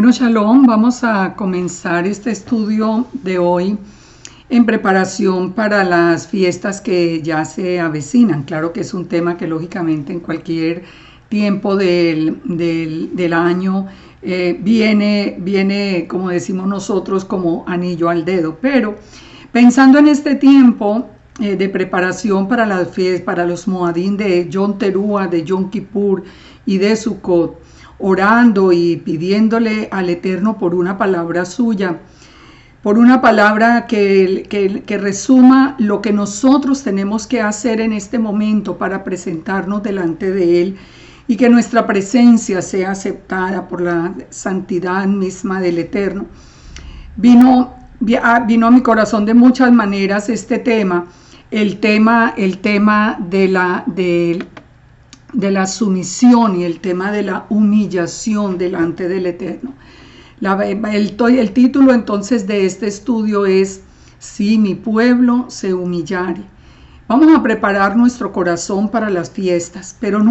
Bueno, Shalom, vamos a comenzar este estudio de hoy en preparación para las fiestas que ya se avecinan. Claro que es un tema que lógicamente en cualquier tiempo del año viene, como decimos nosotros, como anillo al dedo. Pero pensando en este tiempo de preparación para las fiestas, para los Moadim de Yom Teruah, de Yom Kippur y de Sukkot, orando y pidiéndole al Eterno por una palabra suya, por una palabra que resuma lo que nosotros tenemos que hacer en este momento para presentarnos delante de Él y que nuestra presencia sea aceptada por la santidad misma del Eterno. Vino a mi corazón de muchas maneras este tema, el tema de la sumisión y el tema de la humillación delante del Eterno. El título entonces de este estudio es Si mi pueblo se humillare. Vamos a preparar nuestro corazón para las fiestas, pero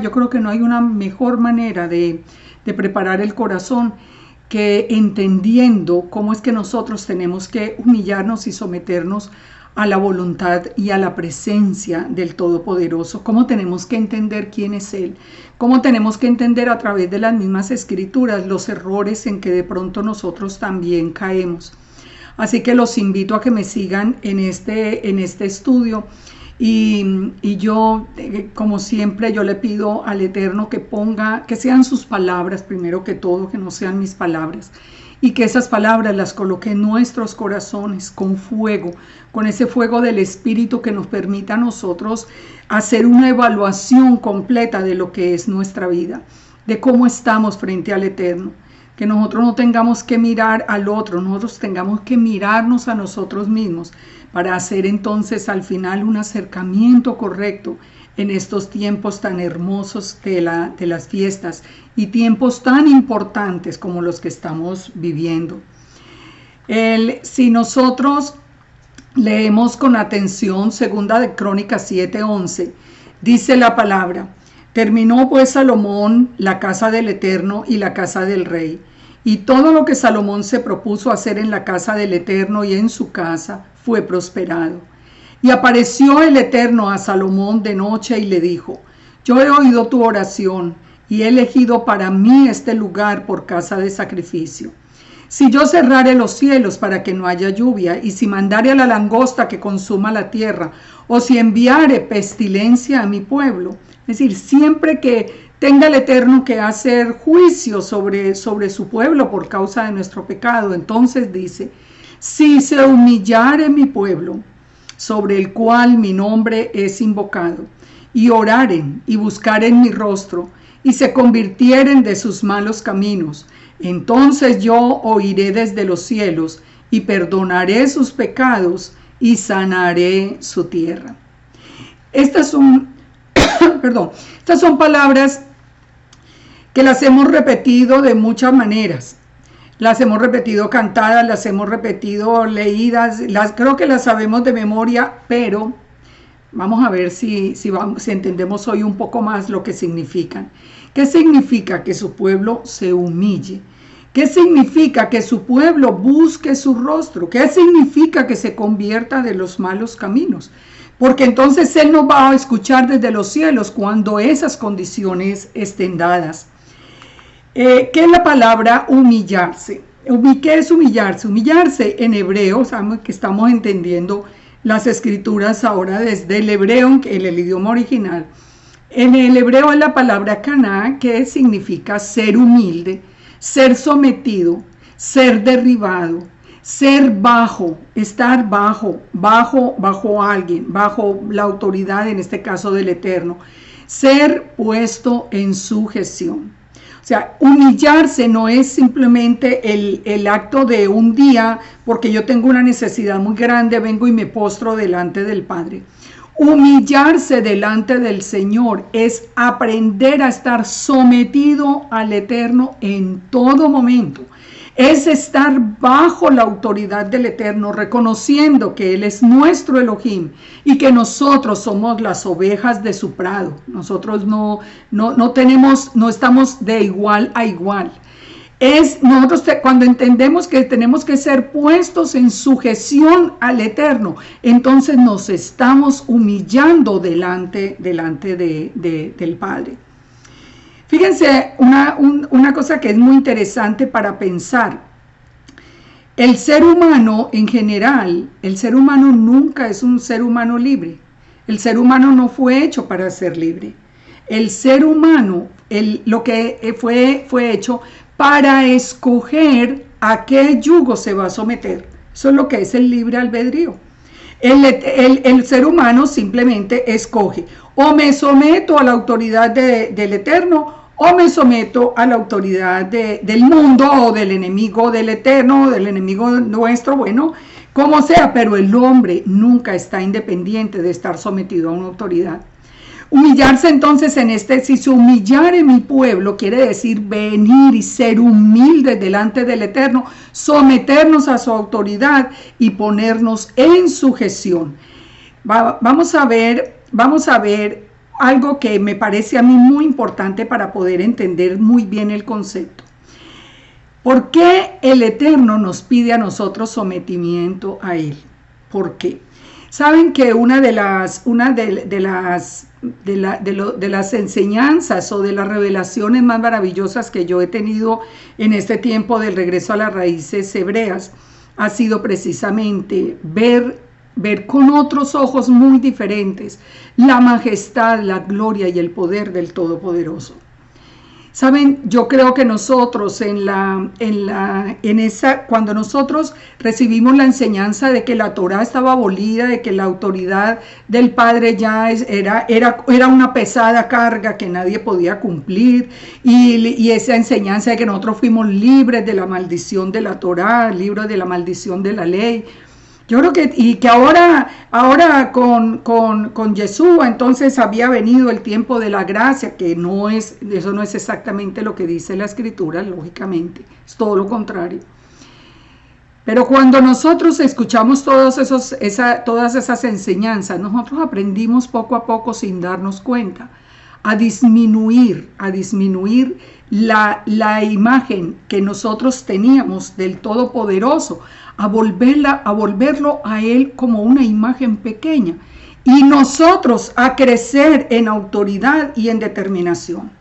yo creo que no hay una mejor manera de preparar el corazón que entendiendo cómo es que nosotros tenemos que humillarnos y someternos a la voluntad y a la presencia del Todopoderoso, cómo tenemos que entender quién es Él, cómo tenemos que entender a través de las mismas escrituras los errores en que de pronto nosotros también caemos. Así que los invito a que me sigan en este estudio y yo, como siempre, yo le pido al Eterno que sean sus palabras primero que todo, que no sean mis palabras, y que esas palabras las coloque en nuestros corazones con fuego, con ese fuego del Espíritu que nos permita a nosotros hacer una evaluación completa de lo que es nuestra vida, de cómo estamos frente al Eterno, que nosotros no tengamos que mirar al otro, nosotros tengamos que mirarnos a nosotros mismos para hacer entonces al final un acercamiento correcto en estos tiempos tan hermosos de las fiestas y tiempos tan importantes como los que estamos viviendo. Si nosotros leemos con atención Segunda de Crónicas 7:11, dice la palabra: terminó pues Salomón la casa del Eterno y la casa del rey, y todo lo que Salomón se propuso hacer en la casa del Eterno y en su casa fue prosperado. Y apareció el Eterno a Salomón de noche y le dijo: yo he oído tu oración y he elegido para mí este lugar por casa de sacrificio. Si yo cerrare los cielos para que no haya lluvia, y si mandare a la langosta que consuma la tierra, o si enviare pestilencia a mi pueblo, es decir, siempre que tenga el Eterno que hacer juicio sobre su pueblo por causa de nuestro pecado, entonces dice: si se humillare mi pueblo, sobre el cual mi nombre es invocado, y oraren y buscaren mi rostro, y se convirtieren de sus malos caminos, entonces yo oiré desde los cielos, y perdonaré sus pecados, y sanaré su tierra. Estas son palabras que las hemos repetido de muchas maneras. Las hemos repetido cantadas, las hemos repetido leídas, creo que las sabemos de memoria, pero vamos a ver si entendemos hoy un poco más lo que significan. ¿Qué significa que su pueblo se humille? ¿Qué significa que su pueblo busque su rostro? ¿Qué significa que se convierta de los malos caminos? Porque entonces Él nos va a escuchar desde los cielos cuando esas condiciones estén dadas. ¿Qué es la palabra humillarse? ¿Qué es humillarse? Humillarse en hebreo, sabemos que estamos entendiendo las escrituras ahora desde el hebreo, el idioma original. En el hebreo es la palabra kaná, que significa ser humilde, ser sometido, ser derribado, ser bajo, estar bajo alguien, bajo la autoridad, en este caso del Eterno, ser puesto en sujeción. O sea, humillarse no es simplemente el acto de un día, porque yo tengo una necesidad muy grande, vengo y me postro delante del Padre. Humillarse delante del Señor es aprender a estar sometido al Eterno en todo momento. Es estar bajo la autoridad del Eterno, reconociendo que Él es nuestro Elohim y que nosotros somos las ovejas de su prado. Nosotros no estamos de igual a igual. Nosotros cuando entendemos que tenemos que ser puestos en sujeción al Eterno, entonces nos estamos humillando delante del Padre. Fíjense una cosa que es muy interesante para pensar. El ser humano en general, el ser humano nunca es un ser humano libre. El ser humano no fue hecho para ser libre. El ser humano, lo que fue hecho para escoger a qué yugo se va a someter. Eso es lo que es el libre albedrío. El ser humano simplemente escoge: o me someto a la autoridad del Eterno, o me someto a la autoridad del mundo, o del enemigo del Eterno, del enemigo nuestro, bueno, como sea, pero el hombre nunca está independiente de estar sometido a una autoridad. Humillarse entonces si se humillare mi pueblo, quiere decir venir y ser humildes delante del Eterno, someternos a su autoridad y ponernos en sujeción. Vamos a ver algo que me parece a mí muy importante para poder entender muy bien el concepto. ¿Por qué el Eterno nos pide a nosotros sometimiento a Él? ¿Por qué? Saben que una de las enseñanzas o de las revelaciones más maravillosas que yo he tenido en este tiempo del regreso a las raíces hebreas ha sido precisamente ver con otros ojos muy diferentes la majestad, la gloria y el poder del Todopoderoso. Saben, yo creo que nosotros cuando nosotros recibimos la enseñanza de que la Torá estaba abolida, de que la autoridad del Padre ya era una pesada carga que nadie podía cumplir, y esa enseñanza de que nosotros fuimos libres de la maldición de la Torá, libres de la maldición de la ley. Yo creo que ahora con Yeshua entonces había venido el tiempo de la gracia, que eso no es exactamente lo que dice la Escritura, lógicamente, es todo lo contrario. Pero cuando nosotros escuchamos todas esas enseñanzas, nosotros aprendimos poco a poco, sin darnos cuenta, a disminuir la imagen que nosotros teníamos del Todopoderoso, a volverlo a Él como una imagen pequeña, y nosotros a crecer en autoridad y en determinación.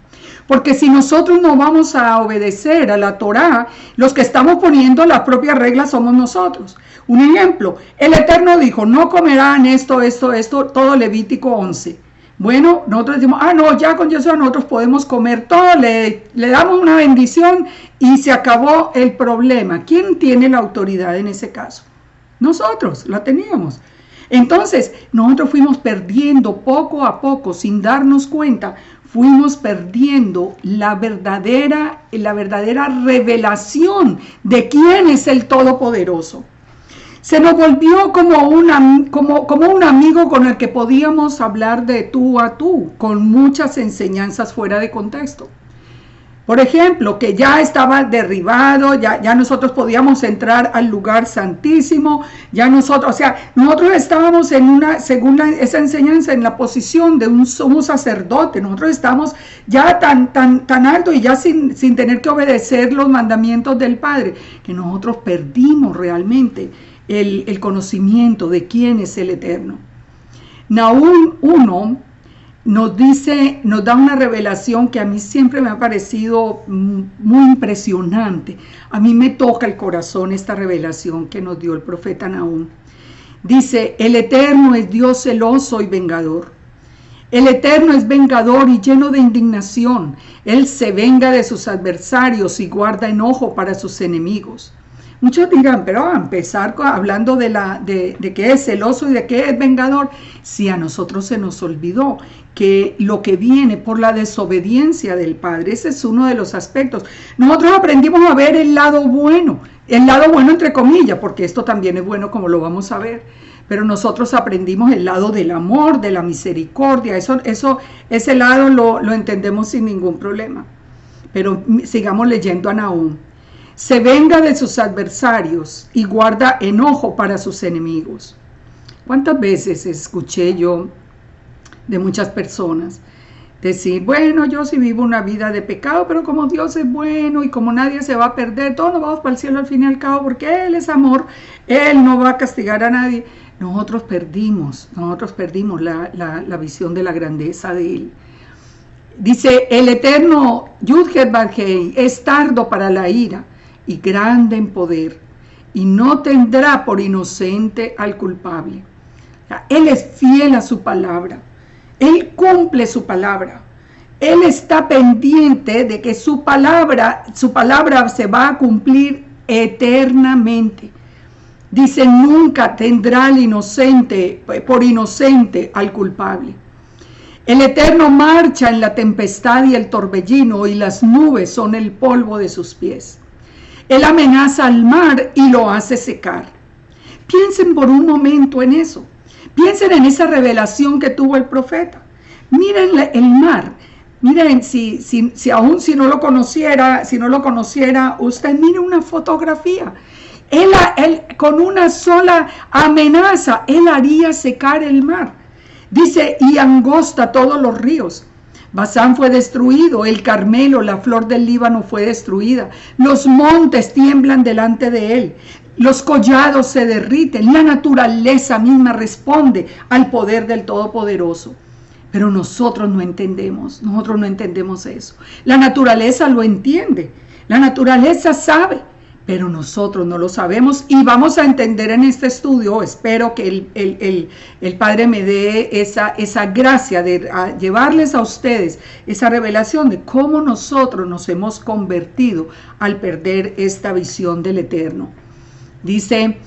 Porque si nosotros no vamos a obedecer a la Torá, los que estamos poniendo las propias reglas somos nosotros. Un ejemplo: el Eterno dijo: no comerán esto, todo Levítico 11. Bueno, nosotros decimos: no, ya con Yeshua nosotros podemos comer todo, le damos una bendición y se acabó el problema. ¿Quién tiene la autoridad en ese caso? Nosotros la teníamos. Entonces, nosotros fuimos perdiendo poco a poco, sin darnos cuenta, fuimos perdiendo la verdadera revelación de quién es el Todopoderoso. Se nos volvió como un amigo con el que podíamos hablar de tú a tú, con muchas enseñanzas fuera de contexto. Por ejemplo, que ya estaba derribado, ya nosotros podíamos entrar al lugar santísimo, nosotros estábamos según esa enseñanza, en la posición de un sumo sacerdote. Nosotros estábamos ya tan alto y ya sin tener que obedecer los mandamientos del Padre, que nosotros perdimos realmente el conocimiento de quién es el Eterno. Nahum 1 nos da una revelación que a mí siempre me ha parecido muy impresionante. A mí me toca el corazón esta revelación que nos dio el profeta Nahum. Dice: el Eterno es Dios celoso y vengador. El Eterno es vengador y lleno de indignación. Él se venga de sus adversarios y guarda enojo para sus enemigos. Muchos dirán: pero a empezar hablando de que es celoso y de que es vengador. Si a nosotros se nos olvidó que lo que viene por la desobediencia del Padre, ese es uno de los aspectos. Nosotros aprendimos a ver el lado bueno entre comillas, porque esto también es bueno, como lo vamos a ver. Pero nosotros aprendimos el lado del amor, de la misericordia. Ese lado lo entendemos sin ningún problema. Pero sigamos leyendo a Nahum. Se venga de sus adversarios y guarda enojo para sus enemigos. ¿Cuántas veces escuché yo de muchas personas decir, bueno, yo sí vivo una vida de pecado, pero como Dios es bueno y como nadie se va a perder, todos nos vamos para el cielo al fin y al cabo, porque Él es amor, Él no va a castigar a nadie. Nosotros perdimos la visión de la grandeza de Él. Dice, el eterno Yud-Heh-Vav-Heh es tardo para la ira y grande en poder, y no tendrá por inocente al culpable. Él es fiel a su palabra. Él cumple su palabra. Él está pendiente de que su palabra se va a cumplir eternamente. Dice, nunca tendrá por inocente al culpable. El Eterno marcha en la tempestad y el torbellino, y las nubes son el polvo de sus pies. Él amenaza al mar y lo hace secar. Piensen por un momento en eso. Piensen en esa revelación que tuvo el profeta. Miren el mar. Miren, aún si no lo conociera, usted mire una fotografía. Él con una sola amenaza, él haría secar el mar. Dice, y angosta todos los ríos. Basán fue destruido, el Carmelo, la flor del Líbano fue destruida. Los montes tiemblan delante de él. Los collados se derriten, la naturaleza misma responde al poder del Todopoderoso. Pero nosotros no entendemos eso. La naturaleza lo entiende, la naturaleza sabe, pero nosotros no lo sabemos, y vamos a entender en este estudio. Espero que el Padre me dé esa gracia de llevarles a ustedes esa revelación de cómo nosotros nos hemos convertido al perder esta visión del Eterno. Dice,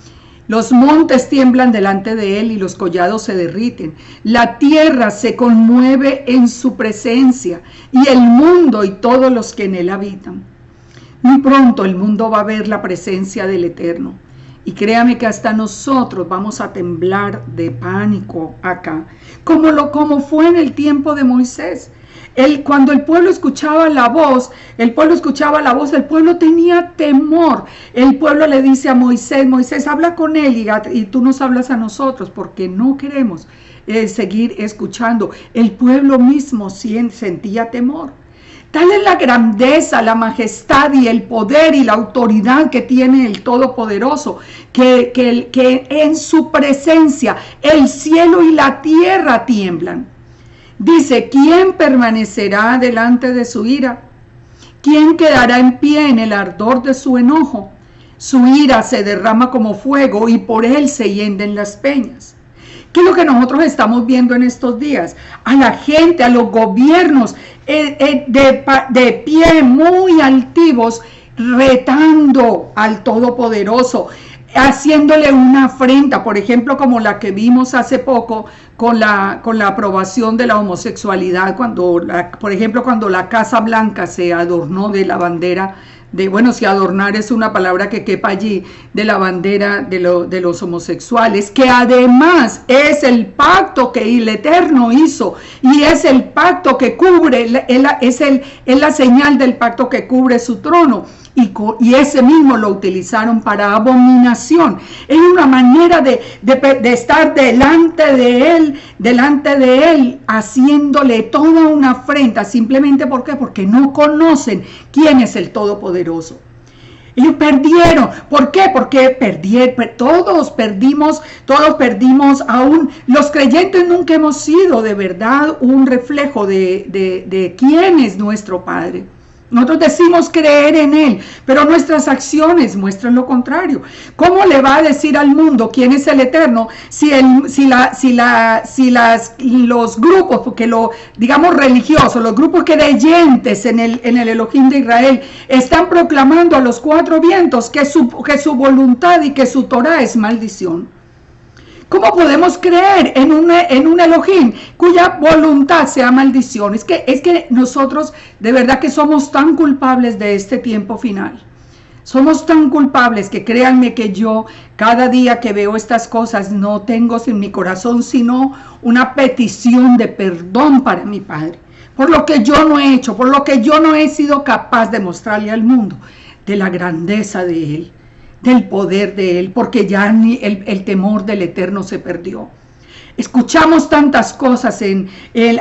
los montes tiemblan delante de él y los collados se derriten. La tierra se conmueve en su presencia, y el mundo y todos los que en él habitan. Muy pronto el mundo va a ver la presencia del Eterno. Y créame que hasta nosotros vamos a temblar de pánico acá, como fue en el tiempo de Moisés. Cuando el pueblo escuchaba la voz, el pueblo tenía temor. El pueblo le dice a Moisés, habla con él y tú nos hablas a nosotros, porque no queremos seguir escuchando. El pueblo mismo sentía temor. Tal es la grandeza, la majestad y el poder y la autoridad que tiene el Todopoderoso, que en su presencia el cielo y la tierra tiemblan. Dice, ¿quién permanecerá delante de su ira? ¿Quién quedará en pie en el ardor de su enojo? Su ira se derrama como fuego y por él se hienden las peñas. ¿Qué es lo que nosotros estamos viendo en estos días? A la gente, a los gobiernos de pie muy altivos, retando al Todopoderoso, haciéndole una afrenta, por ejemplo, como la que vimos hace poco con la aprobación de la homosexualidad, por ejemplo, cuando la Casa Blanca se adornó de la bandera si adornar es una palabra que quepa allí, de la bandera de los homosexuales, que además es el pacto que el Eterno hizo, y es el pacto que cubre, es la señal del pacto que cubre su trono. Y ese mismo lo utilizaron para abominación. Es una manera de estar delante de él, haciéndole toda una afrenta. Simplemente ¿por qué? Porque no conocen quién es el Todopoderoso. Ellos perdieron. ¿Por qué? Porque todos perdimos, aún los creyentes nunca hemos sido de verdad un reflejo de quién es nuestro Padre. Nosotros decimos creer en Él, pero nuestras acciones muestran lo contrario. ¿Cómo le va a decir al mundo quién es el Eterno si los grupos, porque digamos religiosos, los grupos creyentes en el Elohim de Israel están proclamando a los cuatro vientos que su voluntad y que su Torah es maldición? ¿Cómo podemos creer en un Elohim cuya voluntad sea maldición? Es que nosotros de verdad que somos tan culpables de este tiempo final. Somos tan culpables que créanme que yo cada día que veo estas cosas no tengo en mi corazón sino una petición de perdón para mi Padre. Por lo que yo no he hecho, por lo que yo no he sido capaz de mostrarle al mundo de la grandeza de Él, del poder de Él, porque ya el temor del Eterno se perdió. Escuchamos tantas cosas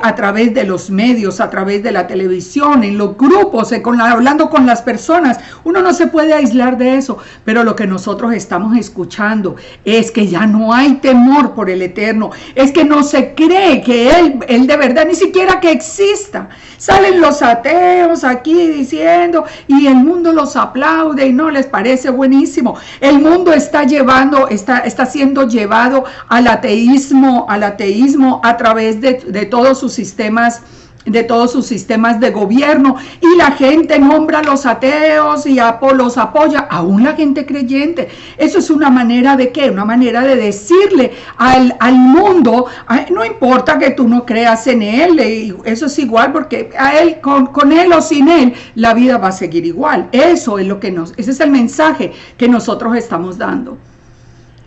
a través de los medios, a través de la televisión, en los grupos, hablando con las personas. Uno no se puede aislar de eso, pero lo que nosotros estamos escuchando es que ya no hay temor por el Eterno, es que no se cree que Él de verdad, ni siquiera que exista. Salen los ateos aquí diciendo, y el mundo los aplaude y no les parece buenísimo. El mundo está siendo llevado al ateísmo a través de todos sus sistemas de gobierno, y la gente nombra a los ateos y los apoya, aún la gente creyente. Eso es una manera de ¿qué? Una manera de decirle al mundo, no importa que tú no creas en él, eso es igual, porque a él, con él o sin él, la vida va a seguir igual. Ese es el mensaje que nosotros estamos dando.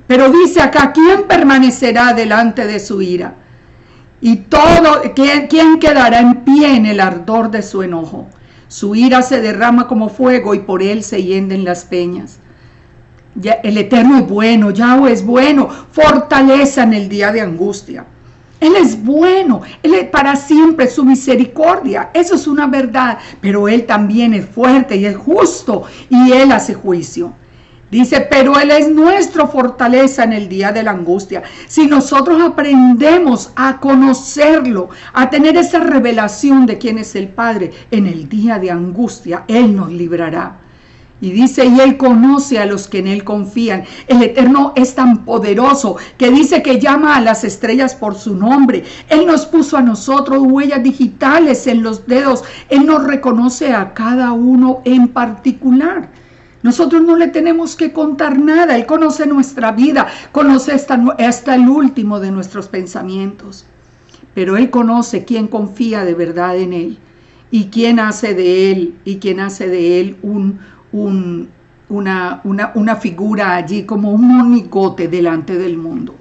Pero dice acá, ¿quién permanecerá delante de su ira? Y ¿quién quedará en pie en el ardor de su enojo? Su ira se derrama como fuego y por él se hienden las peñas. El Eterno es bueno, Yahweh es bueno, fortaleza en el día de angustia. Él es bueno, Él es para siempre su misericordia, eso es una verdad, pero Él también es fuerte y es justo y Él hace juicio. Dice, pero Él es nuestra fortaleza en el día de la angustia. Si nosotros aprendemos a conocerlo, a tener esa revelación de quién es el Padre, en el día de angustia, Él nos librará. Y dice, y Él conoce a los que en Él confían. El Eterno es tan poderoso que dice que llama a las estrellas por su nombre. Él nos puso a nosotros huellas digitales en los dedos. Él nos reconoce a cada uno en particular. Nosotros no le tenemos que contar nada. Él conoce nuestra vida, conoce hasta el último de nuestros pensamientos. Pero Él conoce quién confía de verdad en Él y quién hace de Él una figura allí como un monigote delante del mundo.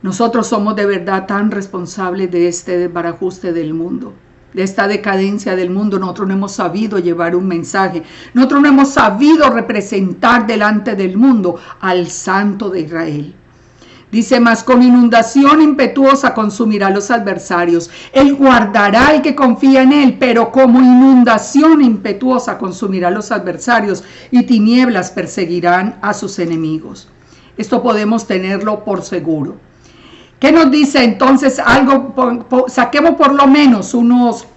Nosotros somos de verdad tan responsables de este desbarajuste del mundo, de esta decadencia del mundo. Nosotros no hemos sabido llevar un mensaje, nosotros no hemos sabido representar delante del mundo al Santo de Israel. Dice, mas con inundación impetuosa consumirá a los adversarios. Él guardará al que confía en Él, pero como inundación impetuosa consumirá a los adversarios y tinieblas perseguirán a sus enemigos. Esto podemos tenerlo por seguro. ¿Qué nos dice entonces? Saquemos por lo menos unos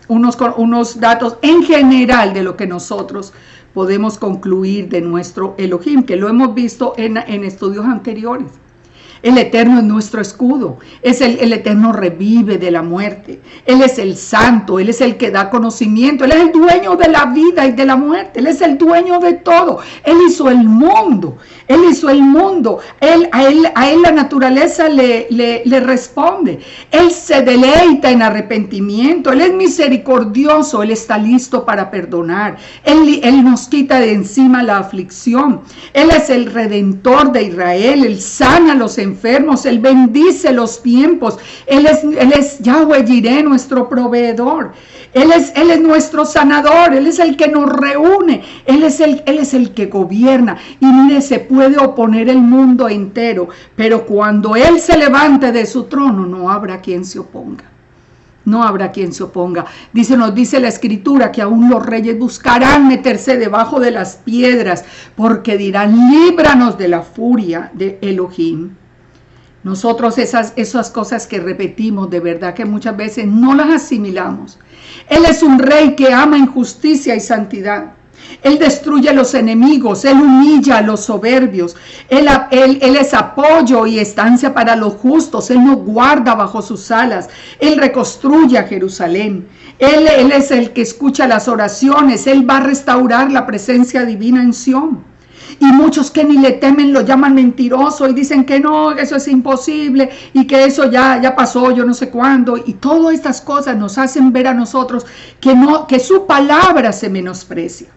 datos en general de lo que nosotros podemos concluir de nuestro Elohim, que lo hemos visto en estudios anteriores. El Eterno es nuestro escudo, el Eterno revive de la muerte, Él es el santo, Él es el que da conocimiento, Él es el dueño de la vida y de la muerte, Él es el dueño de todo. Él hizo el mundo, a él la naturaleza le responde, Él se deleita en arrepentimiento, Él es misericordioso, Él está listo para perdonar, Él nos quita de encima la aflicción, Él es el redentor de Israel, Él sana a los enfermos, Él bendice los tiempos, Él es Yahweh Jireh, nuestro proveedor, Él es nuestro sanador, Él es el que nos reúne, Él es el que gobierna. Y mire, se puede oponer el mundo entero, pero cuando Él se levante de su trono, no habrá quien se oponga. No habrá quien se oponga. Nos dice la Escritura que aún los reyes buscarán meterse debajo de las piedras, porque dirán, líbranos de la furia de Elohim. Nosotros esas cosas que repetimos, de verdad que muchas veces no las asimilamos. Él es un rey que ama injusticia y santidad. Él destruye a los enemigos, Él humilla a los soberbios, Él es apoyo y estancia para los justos, Él nos guarda bajo sus alas, Él reconstruye a Jerusalén, Él es el que escucha las oraciones, Él va a restaurar la presencia divina en Sión. Y muchos que ni le temen lo llaman mentiroso y dicen que no, que eso es imposible y que eso ya pasó, yo no sé cuándo. Y todas estas cosas nos hacen ver a nosotros que su palabra se menosprecia.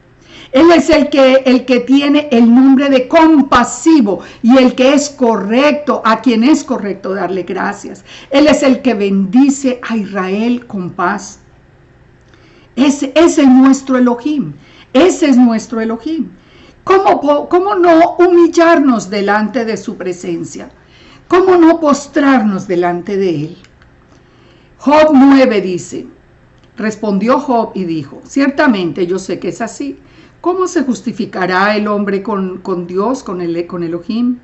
Él es el que tiene el nombre de compasivo y el que es correcto, a quien es correcto darle gracias. Él es el que bendice a Israel con paz. Ese es nuestro Elohim. Ese es nuestro Elohim. ¿Cómo no humillarnos delante de su presencia? ¿Cómo no postrarnos delante de Él? Job 9 dice, respondió Job y dijo, ciertamente yo sé que es así. ¿Cómo se justificará el hombre con Dios, con Elohim?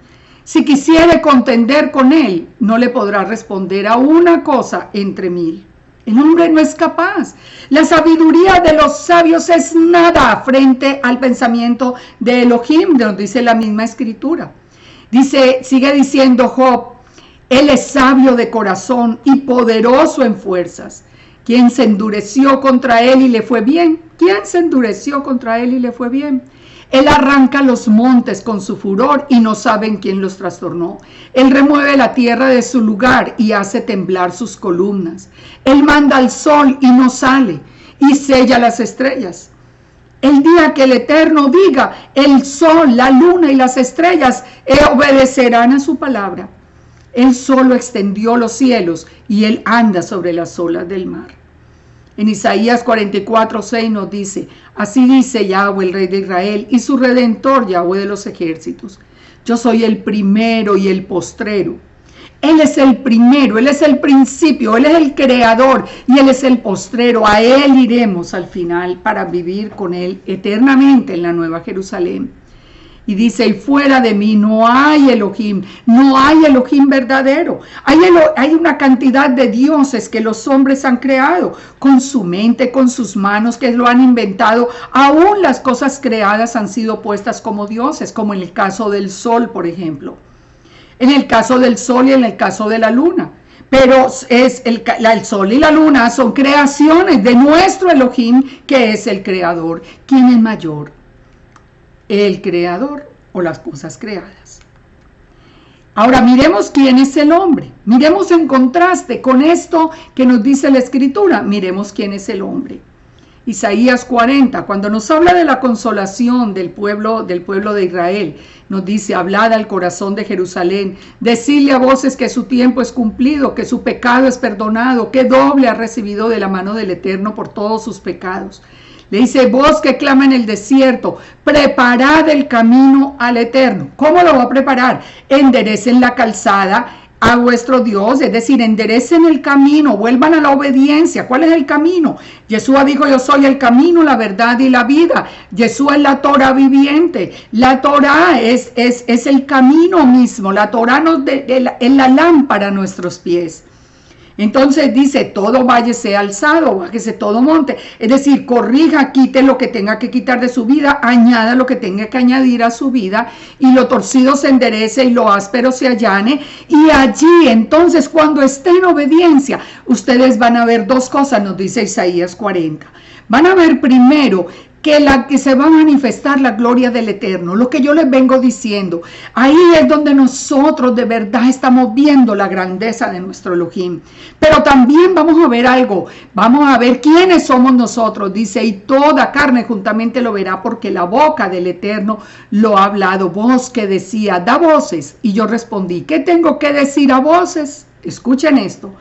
Si quisiere contender con Él, no le podrá responder a una cosa entre mil. El hombre no es capaz. La sabiduría de los sabios es nada frente al pensamiento de Elohim, nos dice la misma escritura. Sigue diciendo Job, Él es sabio de corazón y poderoso en fuerzas. ¿Quién se endureció contra Él y le fue bien? ¿Quién se endureció contra Él y le fue bien? Él arranca los montes con su furor y no saben quién los trastornó. Él remueve la tierra de su lugar y hace temblar sus columnas. Él manda al sol y no sale y sella las estrellas. El día que el Eterno diga, el sol, la luna y las estrellas obedecerán a su palabra. Él solo extendió los cielos y Él anda sobre las olas del mar. En Isaías 44:6 nos dice, así dice Yahweh, el Rey de Israel, y su Redentor, Yahweh de los ejércitos. Yo soy el primero y el postrero. Él es el primero, Él es el principio, Él es el creador y Él es el postrero. A Él iremos al final para vivir con Él eternamente en la Nueva Jerusalén. Y dice, y fuera de mí no hay Elohim, no hay Elohim verdadero. Hay una cantidad de dioses que los hombres han creado con su mente, con sus manos, que lo han inventado. Aún las cosas creadas han sido puestas como dioses, como en el caso del sol, por ejemplo. En el caso del sol y en el caso de la luna. Pero el sol y la luna son creaciones de nuestro Elohim, que es el creador. ¿Quién es mayor? El creador o las cosas creadas. Ahora miremos quién es el hombre. Miremos en contraste con esto que nos dice la escritura. Miremos quién es el hombre. Isaías 40, cuando nos habla de la consolación del pueblo de Israel, nos dice, hablad al corazón de Jerusalén, decidle a voces que su tiempo es cumplido, que su pecado es perdonado, que doble ha recibido de la mano del Eterno por todos sus pecados. Le dice, voz que clama en el desierto, preparad el camino al Eterno. ¿Cómo lo va a preparar? Enderecen la calzada a vuestro Dios, es decir, enderecen el camino, vuelvan a la obediencia. ¿Cuál es el camino? Yeshua dijo, yo soy el camino, la verdad y la vida. Yeshua es la Torah viviente. La Torah es el camino mismo. La Torah es la lámpara a nuestros pies. Entonces dice, todo valle sea alzado, bájese todo monte. Es decir, corrija, quite lo que tenga que quitar de su vida, añada lo que tenga que añadir a su vida, y lo torcido se enderece y lo áspero se allane. Y allí, entonces, cuando esté en obediencia, ustedes van a ver dos cosas, nos dice Isaías 40. Van a ver primero que se va a manifestar la gloria del Eterno, lo que yo les vengo diciendo. Ahí es donde nosotros de verdad estamos viendo la grandeza de nuestro Elohim. Pero también vamos a ver algo, vamos a ver quiénes somos nosotros. Dice, y toda carne juntamente lo verá, porque la boca del Eterno lo ha hablado. Voz que decía, da voces. Y yo respondí, ¿qué tengo que decir a voces? Escuchen esto.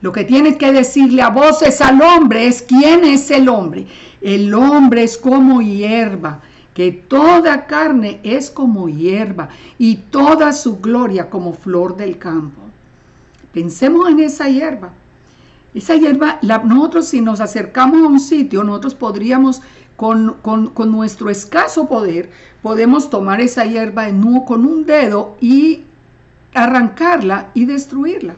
Lo que tienes que decirle a voces al hombre es quién es el hombre. El hombre es como hierba, que toda carne es como hierba y toda su gloria como flor del campo. Pensemos en esa hierba. Esa hierba, nosotros si nos acercamos a un sitio, nosotros podríamos, con nuestro escaso poder, podemos tomar esa hierba con un dedo y arrancarla y destruirla.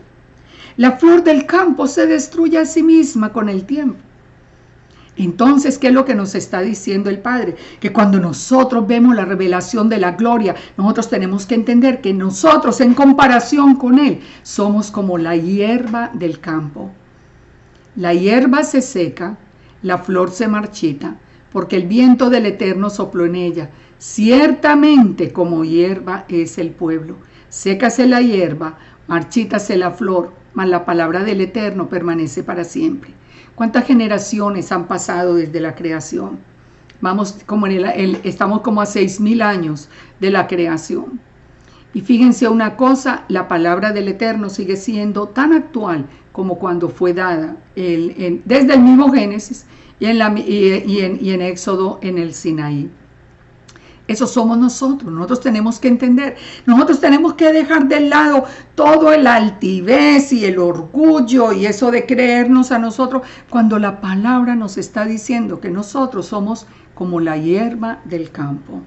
La flor del campo se destruye a sí misma con el tiempo. Entonces, ¿qué es lo que nos está diciendo el Padre? Que cuando nosotros vemos la revelación de la gloria, nosotros tenemos que entender que nosotros, en comparación con Él, somos como la hierba del campo. La hierba se seca, la flor se marchita, porque el viento del Eterno sopló en ella. Ciertamente como hierba es el pueblo. Sécase la hierba, marchítase la flor, mas la palabra del Eterno permanece para siempre. ¿Cuántas generaciones han pasado desde la creación? Estamos como a 6,000 años de la creación. Y fíjense una cosa, la palabra del Eterno sigue siendo tan actual como cuando fue dada desde el mismo Génesis y en Éxodo en el Sinaí. Eso somos nosotros. Nosotros tenemos que entender. Nosotros tenemos que dejar de lado todo el altivez y el orgullo y eso de creernos a nosotros cuando la palabra nos está diciendo que nosotros somos como la hierba del campo.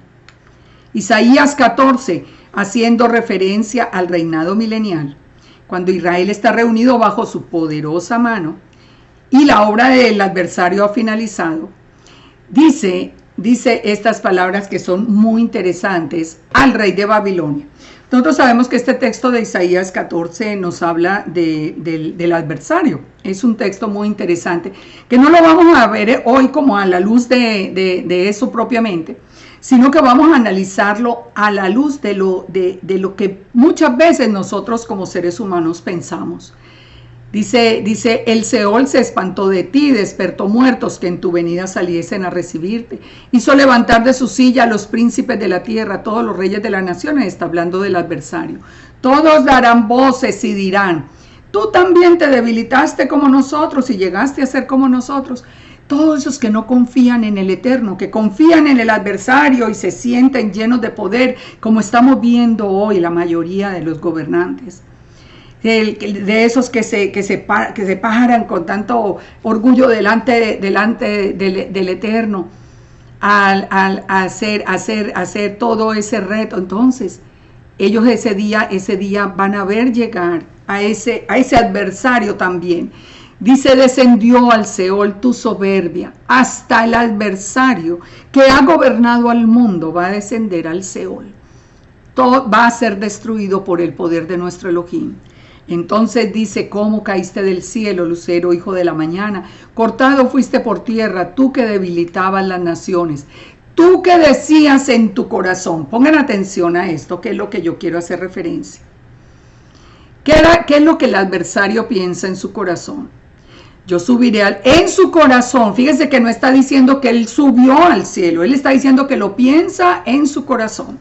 Isaías 14, haciendo referencia al reinado milenial, cuando Israel está reunido bajo su poderosa mano y la obra del adversario ha finalizado, dice estas palabras que son muy interesantes al rey de Babilonia. Nosotros sabemos que este texto de Isaías 14 nos habla del adversario. Es un texto muy interesante, que no lo vamos a ver hoy como a la luz de eso propiamente, sino que vamos a analizarlo a la luz de lo que muchas veces nosotros como seres humanos pensamos. Dice, el Seol se espantó de ti, despertó muertos que en tu venida saliesen a recibirte. Hizo levantar de su silla a los príncipes de la tierra, todos los reyes de las naciones. Está hablando del adversario. Todos darán voces y dirán, tú también te debilitaste como nosotros y llegaste a ser como nosotros. Todos esos que no confían en el Eterno, que confían en el adversario y se sienten llenos de poder, como estamos viendo hoy la mayoría de los gobernantes. De esos que se paran con tanto orgullo delante del Eterno al hacer todo ese reto. Entonces ellos ese día van a ver llegar a ese adversario también. Dice, descendió al Seol tu soberbia, hasta el adversario que ha gobernado al mundo va a descender al Seol. Todo va a ser destruido por el poder de nuestro Elohim. Entonces dice, ¿cómo caíste del cielo, lucero, hijo de la mañana? Cortado fuiste por tierra, tú que debilitabas las naciones. Tú que decías en tu corazón, pongan atención a esto, que es lo que yo quiero hacer referencia. ¿Qué es lo que el adversario piensa en su corazón? Yo subiré en su corazón. Fíjese que no está diciendo que él subió al cielo, él está diciendo que lo piensa en su corazón.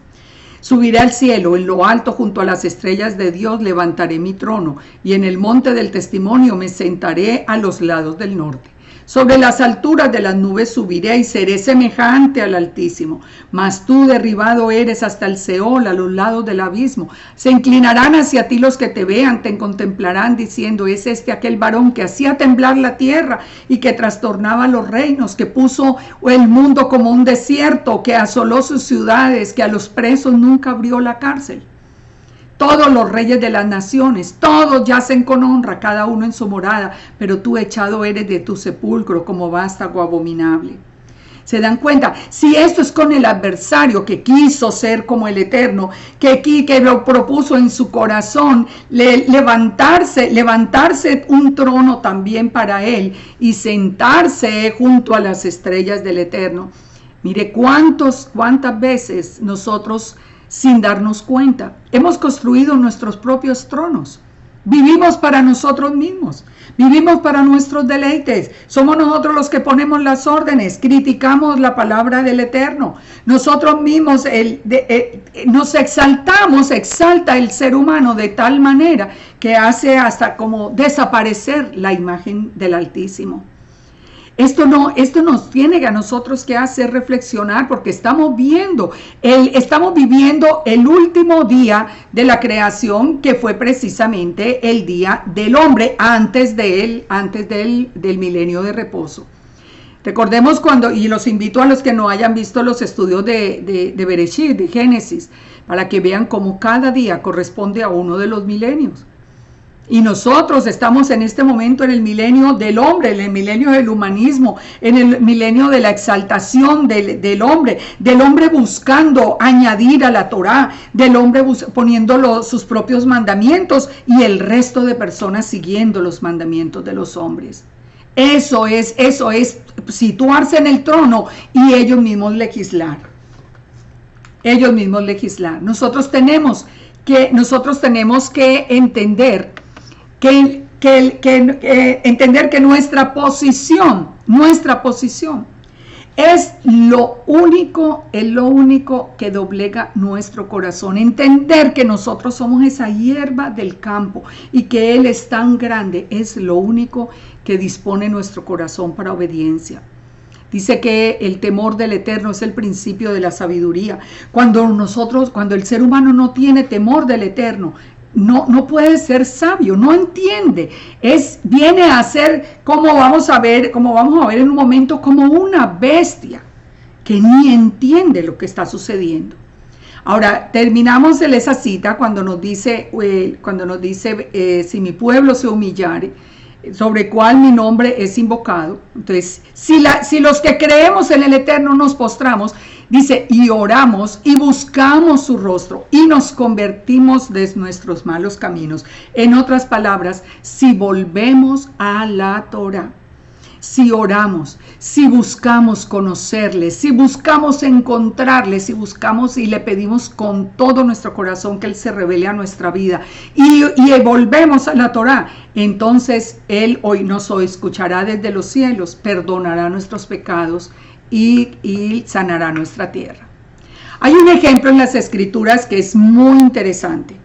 Subiré al cielo, en lo alto junto a las estrellas de Dios levantaré mi trono, y en el monte del testimonio me sentaré a los lados del norte. Sobre las alturas de las nubes subiré y seré semejante al Altísimo. Mas tú derribado eres hasta el Seol, a los lados del abismo. Se inclinarán hacia ti los que te vean, te contemplarán diciendo, es este aquel varón que hacía temblar la tierra y que trastornaba los reinos, que puso el mundo como un desierto, que asoló sus ciudades, que a los presos nunca abrió la cárcel. Todos los reyes de las naciones, todos yacen con honra, cada uno en su morada, pero tú echado eres de tu sepulcro como vástago abominable. ¿Se dan cuenta? Si esto es con el adversario que quiso ser como el Eterno, que lo propuso en su corazón, levantarse un trono también para él y sentarse junto a las estrellas del Eterno. Mire cuántas veces nosotros, sin darnos cuenta, hemos construido nuestros propios tronos. Vivimos para nosotros mismos, vivimos para nuestros deleites. Somos nosotros los que ponemos las órdenes, criticamos la palabra del Eterno. Nosotros mismos nos exalta el ser humano de tal manera que hace hasta como desaparecer la imagen del Altísimo. Esto nos tiene a nosotros que hacer reflexionar, porque estamos viviendo el último día de la creación, que fue precisamente el día del hombre antes del milenio de reposo. Recordemos y los invito a los que no hayan visto los estudios de Bereshit, de Génesis, para que vean cómo cada día corresponde a uno de los milenios. Y nosotros estamos en este momento en el milenio del hombre, en el milenio del humanismo, en el milenio de la exaltación del hombre buscando añadir a la Torá, del hombre poniendo sus propios mandamientos y el resto de personas siguiendo los mandamientos de los hombres. Eso es situarse en el trono y ellos mismos legislar. Nosotros tenemos que entender entender que nuestra posición es lo único que doblega nuestro corazón. Entender que nosotros somos esa hierba del campo y que Él es tan grande es lo único que dispone nuestro corazón para obediencia. Dice que el temor del Eterno es el principio de la sabiduría. Cuando el ser humano no tiene temor del Eterno, no puede ser sabio, no entiende. Viene a ser, como vamos a ver en un momento, como una bestia que ni entiende lo que está sucediendo. Ahora, terminamos esa cita cuando nos dice, si mi pueblo se humillare, sobre cual mi nombre es invocado. Entonces, si los que creemos en el Eterno nos postramos, dice, y oramos y buscamos su rostro y nos convertimos de nuestros malos caminos. En otras palabras, si volvemos a la Torah, si oramos, si buscamos conocerle, si buscamos encontrarle, si buscamos y le pedimos con todo nuestro corazón que Él se revele a nuestra vida y volvemos a la Torah, entonces Él hoy nos escuchará desde los cielos, perdonará nuestros pecados y sanará nuestra tierra. Hay un ejemplo en las Escrituras que es muy interesante.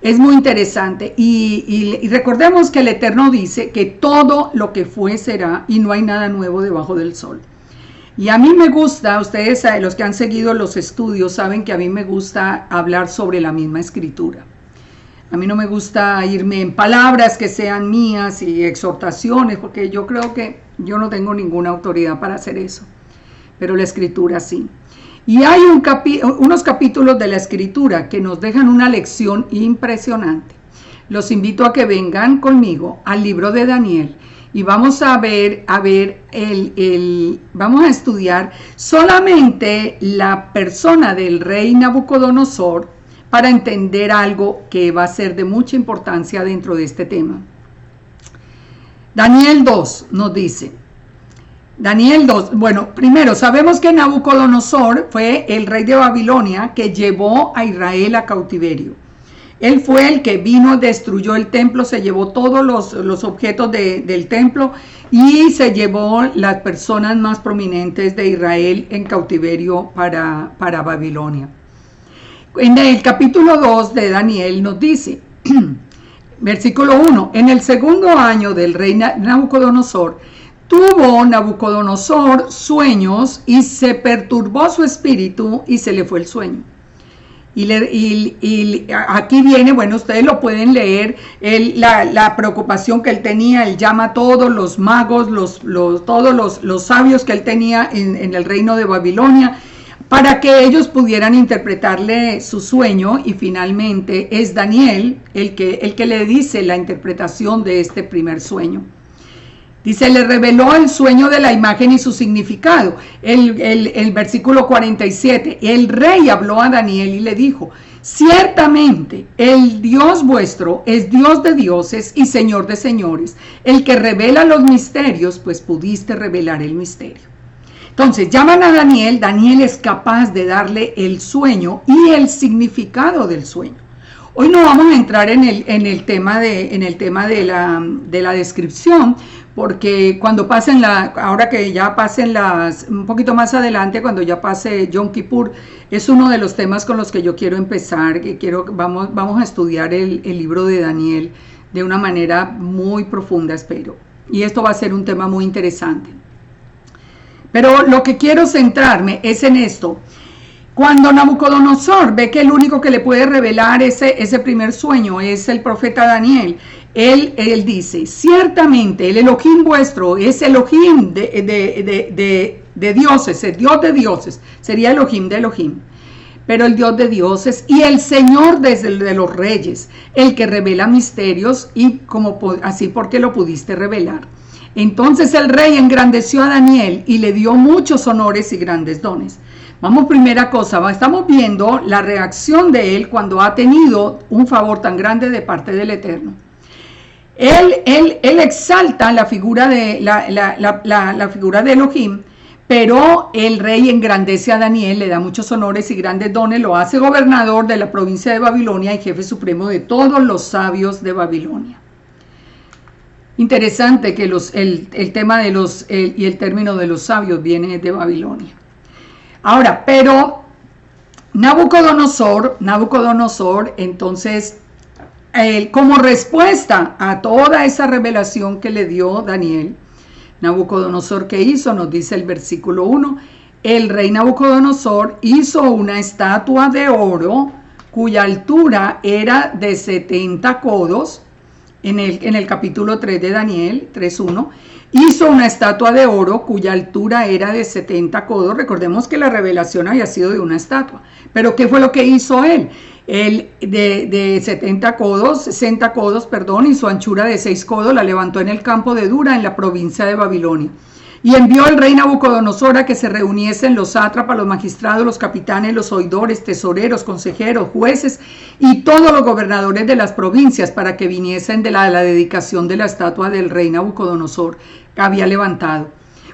Es muy interesante y recordemos que el Eterno dice que todo lo que fue será y no hay nada nuevo debajo del sol. Y a mí me gusta, ustedes los que han seguido los estudios saben que a mí me gusta hablar sobre la misma escritura. A mí no me gusta irme en palabras que sean mías y exhortaciones, porque yo creo que yo no tengo ninguna autoridad para hacer eso, pero la escritura sí. Y hay unos capítulos de la escritura que nos dejan una lección impresionante. Los invito a que vengan conmigo al libro de Daniel y vamos a vamos a estudiar solamente la persona del rey Nabucodonosor para entender algo que va a ser de mucha importancia dentro de este tema. Daniel 2 nos dice, Daniel 2, bueno, primero sabemos que Nabucodonosor fue el rey de Babilonia que llevó a Israel a cautiverio. Él fue el que vino, destruyó el templo, se llevó todos los objetos del templo y se llevó las personas más prominentes de Israel en cautiverio para Babilonia. En el capítulo 2 de Daniel nos dice, versículo 1, en el segundo año del rey Nabucodonosor, tuvo Nabucodonosor sueños y se perturbó su espíritu y se le fue el sueño. Y aquí viene, bueno, ustedes lo pueden leer, la preocupación que él tenía. Él llama a todos los magos, todos los sabios que él tenía en el reino de Babilonia, para que ellos pudieran interpretarle su sueño, y finalmente es Daniel el que le dice la interpretación de este primer sueño. Dice, le reveló el sueño de la imagen y su significado. El versículo 47, el rey habló a Daniel y le dijo, ciertamente el Dios vuestro es Dios de dioses y Señor de señores, el que revela los misterios, pues pudiste revelar el misterio. Entonces llaman a Daniel. Daniel es capaz de darle el sueño y el significado del sueño. Hoy no vamos a entrar en el tema de la descripción, porque cuando ahora que ya pasen un poquito más adelante, cuando ya pase Yom Kippur, es uno de los temas con los que yo quiero empezar, vamos a estudiar el libro de Daniel de una manera muy profunda, espero. Y esto va a ser un tema muy interesante. Pero lo que quiero centrarme es en esto. Cuando Nabucodonosor ve que el único que le puede revelar ese primer sueño es el profeta Daniel, él dice, ciertamente el Elohim vuestro es Elohim de dioses, el Dios de dioses, sería Elohim de Elohim, pero el Dios de dioses y el Señor de los reyes, el que revela misterios y así porque lo pudiste revelar. Entonces el rey engrandeció a Daniel y le dio muchos honores y grandes dones. Vamos, primera cosa, estamos viendo la reacción de él cuando ha tenido un favor tan grande de parte del Eterno. Él exalta la figura de la figura de Elohim, pero el rey engrandece a Daniel, le da muchos honores y grandes dones, lo hace gobernador de la provincia de Babilonia y jefe supremo de todos los sabios de Babilonia. Interesante que el tema y el término de los sabios viene de Babilonia. Ahora, pero Nabucodonosor, entonces, como respuesta a toda esa revelación que le dio Daniel, Nabucodonosor, ¿qué hizo? Nos dice el versículo 1. El rey Nabucodonosor hizo una estatua de oro cuya altura era de 70 codos. En el capítulo 3 de Daniel 3.1, hizo una estatua de oro cuya altura era de 70 codos. Recordemos que la revelación había sido de una estatua. Pero ¿qué fue lo que hizo él? Él de 60 codos, y su anchura de 6 codos la levantó en el campo de Dura, en la provincia de Babilonia. Y envió el rey Nabucodonosor a que se reuniesen los sátrapas, los magistrados, los capitanes, los oidores, tesoreros, consejeros, jueces y todos los gobernadores de las provincias para que viniesen de la dedicación de la estatua del rey Nabucodonosor que había levantado.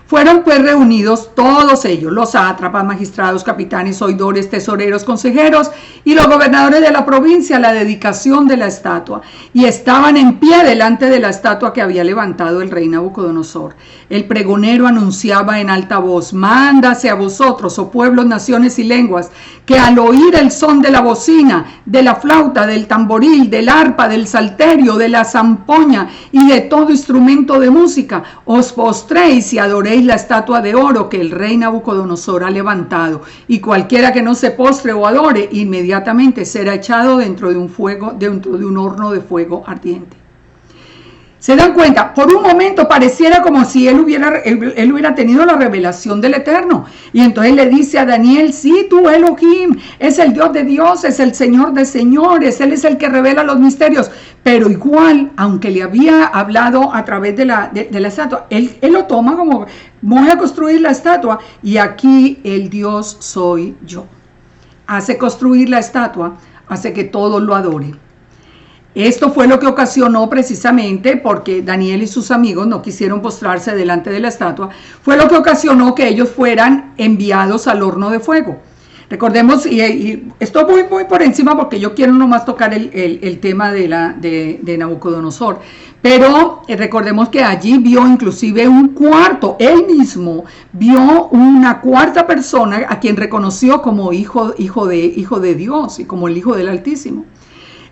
Fueron pues reunidos todos ellos, los sátrapas, magistrados, capitanes, oidores, tesoreros, consejeros y los gobernadores de la provincia a la dedicación de la estatua, y estaban en pie delante de la estatua que había levantado el rey Nabucodonosor. El pregonero anunciaba en alta voz: mándase a vosotros, oh pueblos, naciones y lenguas, que al oír el son de la bocina, de la flauta, del tamboril, del arpa, del salterio, de la zampoña y de todo instrumento de música, os postréis y adoréis la estatua de oro que el rey Nabucodonosor ha levantado, y cualquiera que no se postre o adore inmediatamente será echado dentro de un horno de fuego ardiente. ¿Se dan cuenta? Por un momento pareciera como si él hubiera tenido la revelación del Eterno. Y entonces le dice a Daniel: sí, tú Elohim, es el Dios de dioses, el Señor de señores, Él es el que revela los misterios. Pero igual, aunque le había hablado a través de la estatua, él lo toma como: voy a construir la estatua y aquí el Dios soy yo. Hace construir la estatua, hace que todos lo adoren. Esto fue lo que ocasionó, precisamente porque Daniel y sus amigos no quisieron postrarse delante de la estatua, fue lo que ocasionó que ellos fueran enviados al horno de fuego. Recordemos, y esto muy por encima porque yo quiero nomás tocar el tema de Nabucodonosor, pero recordemos que allí vio inclusive un cuarto, él mismo vio una cuarta persona a quien reconoció como hijo de Dios y como el Hijo del Altísimo.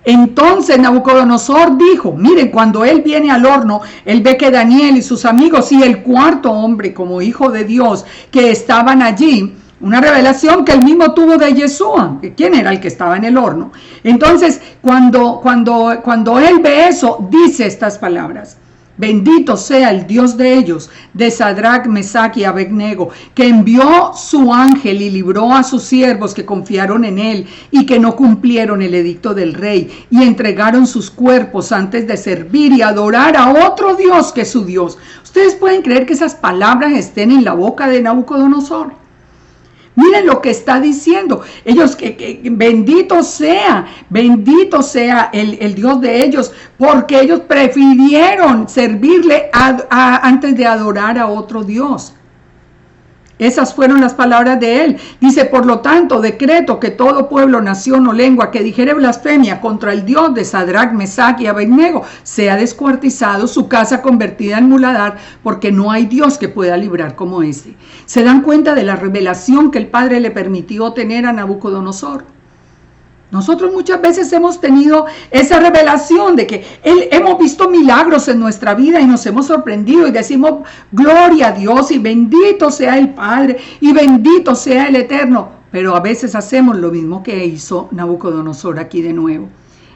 Entonces Nabucodonosor dijo: miren, cuando él viene al horno, él ve que Daniel y sus amigos y el cuarto hombre como hijo de Dios que estaban allí, una revelación que él mismo tuvo de Yeshua, quién era el que estaba en el horno. Entonces cuando él ve eso, dice estas palabras: bendito sea el Dios de ellos, de Sadrach, Mesach y Abednego, que envió su ángel y libró a sus siervos que confiaron en él y que no cumplieron el edicto del rey y entregaron sus cuerpos antes de servir y adorar a otro Dios que su Dios. ¿Ustedes pueden creer que esas palabras estén en la boca de Nabucodonosor? Miren lo que está diciendo. Ellos, que bendito sea el Dios de ellos, porque ellos prefirieron servirle antes de adorar a otro Dios. Esas fueron las palabras de él. Dice: por lo tanto, decreto que todo pueblo, nación o lengua que dijere blasfemia contra el Dios de Sadrach, Mesach y Abednego sea descuartizado, su casa convertida en muladar, porque no hay Dios que pueda librar como este. ¿Se dan cuenta de la revelación que el Padre le permitió tener a Nabucodonosor? Nosotros muchas veces hemos tenido esa revelación de que hemos visto milagros en nuestra vida y nos hemos sorprendido y decimos: gloria a Dios y bendito sea el Padre y bendito sea el Eterno. Pero a veces hacemos lo mismo que hizo Nabucodonosor aquí de nuevo.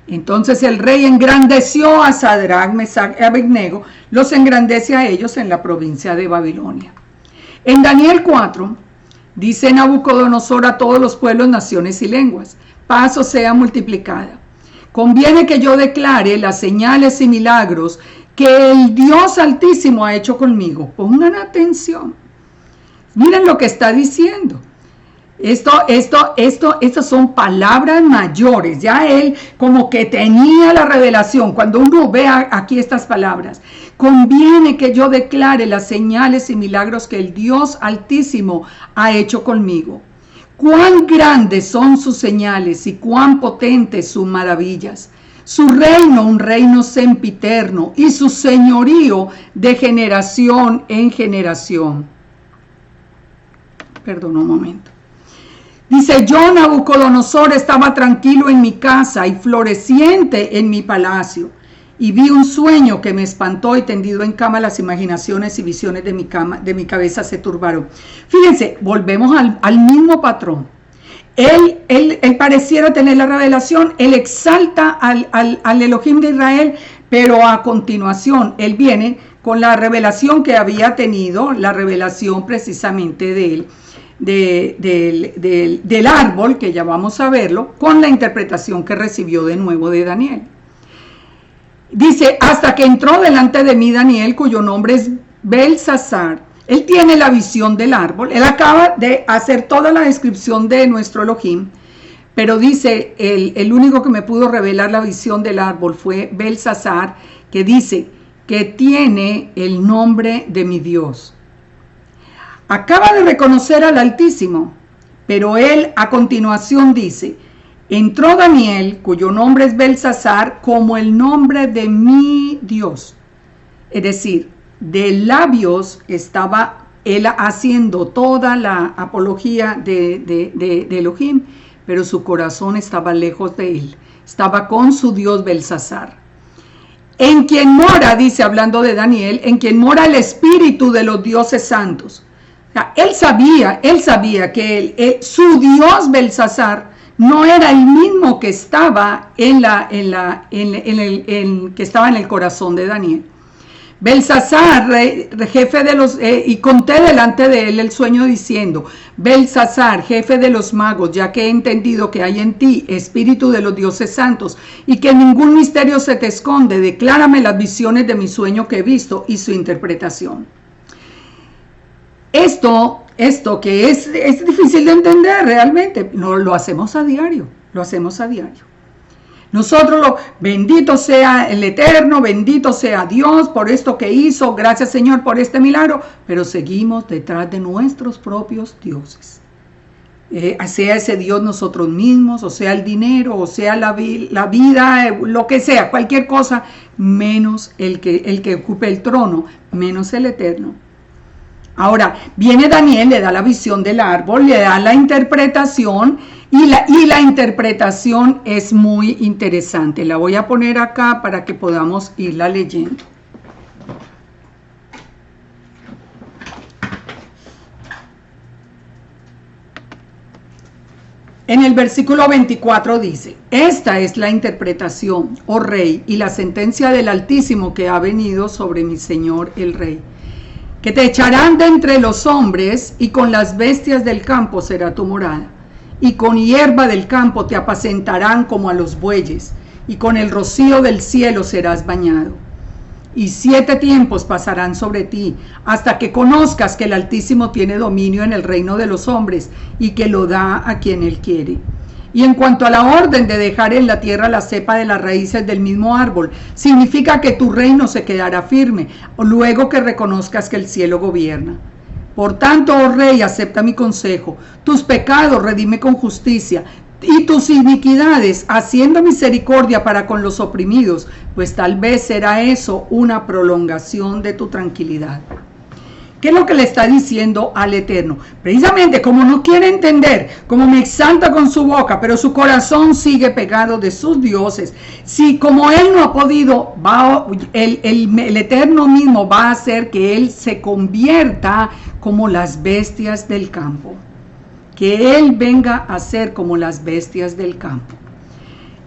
Entonces el rey engrandeció a Sadrach, Mesach y Abednego, los engrandece a ellos en la provincia de Babilonia. En Daniel 4 dice Nabucodonosor a todos los pueblos, naciones y lenguas: paz os sea multiplicada. Conviene que yo declare las señales y milagros que el Dios Altísimo ha hecho conmigo. Pongan atención. Miren lo que está diciendo. Estas son palabras mayores. Ya él como que tenía la revelación. Cuando uno ve aquí estas palabras: conviene que yo declare las señales y milagros que el Dios Altísimo ha hecho conmigo. Cuán grandes son sus señales y cuán potentes sus maravillas. Su reino, un reino sempiterno, y su señorío de generación en generación. Perdón un momento. Dice: yo, Nabucodonosor, estaba tranquilo en mi casa y floreciente en mi palacio. y vi un sueño que me espantó, y tendido en cama las imaginaciones y visiones de mi cabeza se turbaron. Fíjense, volvemos al mismo patrón. Él pareciera tener la revelación, él exalta al Elohim de Israel, pero a continuación él viene con la revelación que había tenido, la revelación precisamente del árbol, que ya vamos a verlo, con la interpretación que recibió de nuevo de Daniel. Dice, hasta que entró delante de mí Daniel, cuyo nombre es Belsasar. Él tiene la visión del árbol, él acaba de hacer toda la descripción de nuestro Elohim, pero dice, el único que me pudo revelar la visión del árbol fue Belsasar, que dice que tiene el nombre de mi Dios. Acaba de reconocer al Altísimo, pero él a continuación dice, entró Daniel, cuyo nombre es Belsasar, como el nombre de mi Dios. Es decir, de labios estaba él haciendo toda la apología de Elohim, pero su corazón estaba lejos de él, estaba con su Dios Belsasar. En quien mora, dice hablando de Daniel, en quien mora el espíritu de los dioses santos. O sea, él sabía que su Dios Belsasar no era el mismo que estaba que estaba en el corazón de Daniel. Belsasar, jefe de los, y conté delante de él el sueño diciendo, Belsasar, jefe de los magos, ya que he entendido que hay en ti espíritu de los dioses santos y que ningún misterio se te esconde, declárame las visiones de mi sueño que he visto y su interpretación. Esto que es difícil de entender realmente, no lo hacemos a diario, Nosotros, bendito sea el Eterno, bendito sea Dios por esto que hizo, gracias Señor por este milagro, pero seguimos detrás de nuestros propios dioses. Sea ese Dios nosotros mismos, o sea el dinero, o sea la vida, lo que sea, cualquier cosa, menos el que ocupe el trono, menos el Eterno. Ahora, viene Daniel, le da la visión del árbol, le da la interpretación, y la interpretación es muy interesante. La voy a poner acá para que podamos irla leyendo. En el versículo 24 dice, esta es la interpretación, oh rey, y la sentencia del Altísimo que ha venido sobre mi señor el rey. Que te echarán de entre los hombres, y con las bestias del campo será tu morada. Y con hierba del campo te apacentarán como a los bueyes, y con el rocío del cielo serás bañado. Y 7 tiempos pasarán sobre ti, hasta que conozcas que el Altísimo tiene dominio en el reino de los hombres, y que lo da a quien él quiere. Y en cuanto a la orden de dejar en la tierra la cepa de las raíces del mismo árbol, significa que tu reino se quedará firme, luego que reconozcas que el cielo gobierna. Por tanto, oh rey, acepta mi consejo, tus pecados redime con justicia, y tus iniquidades haciendo misericordia para con los oprimidos, pues tal vez será eso una prolongación de tu tranquilidad. ¿Qué es lo que le está diciendo al Eterno? Precisamente como no quiere entender, como me exalta con su boca, pero su corazón sigue pegado de sus dioses. Si como él no ha podido, el Eterno mismo va a hacer que él se convierta como las bestias del campo. Que él venga a ser como las bestias del campo.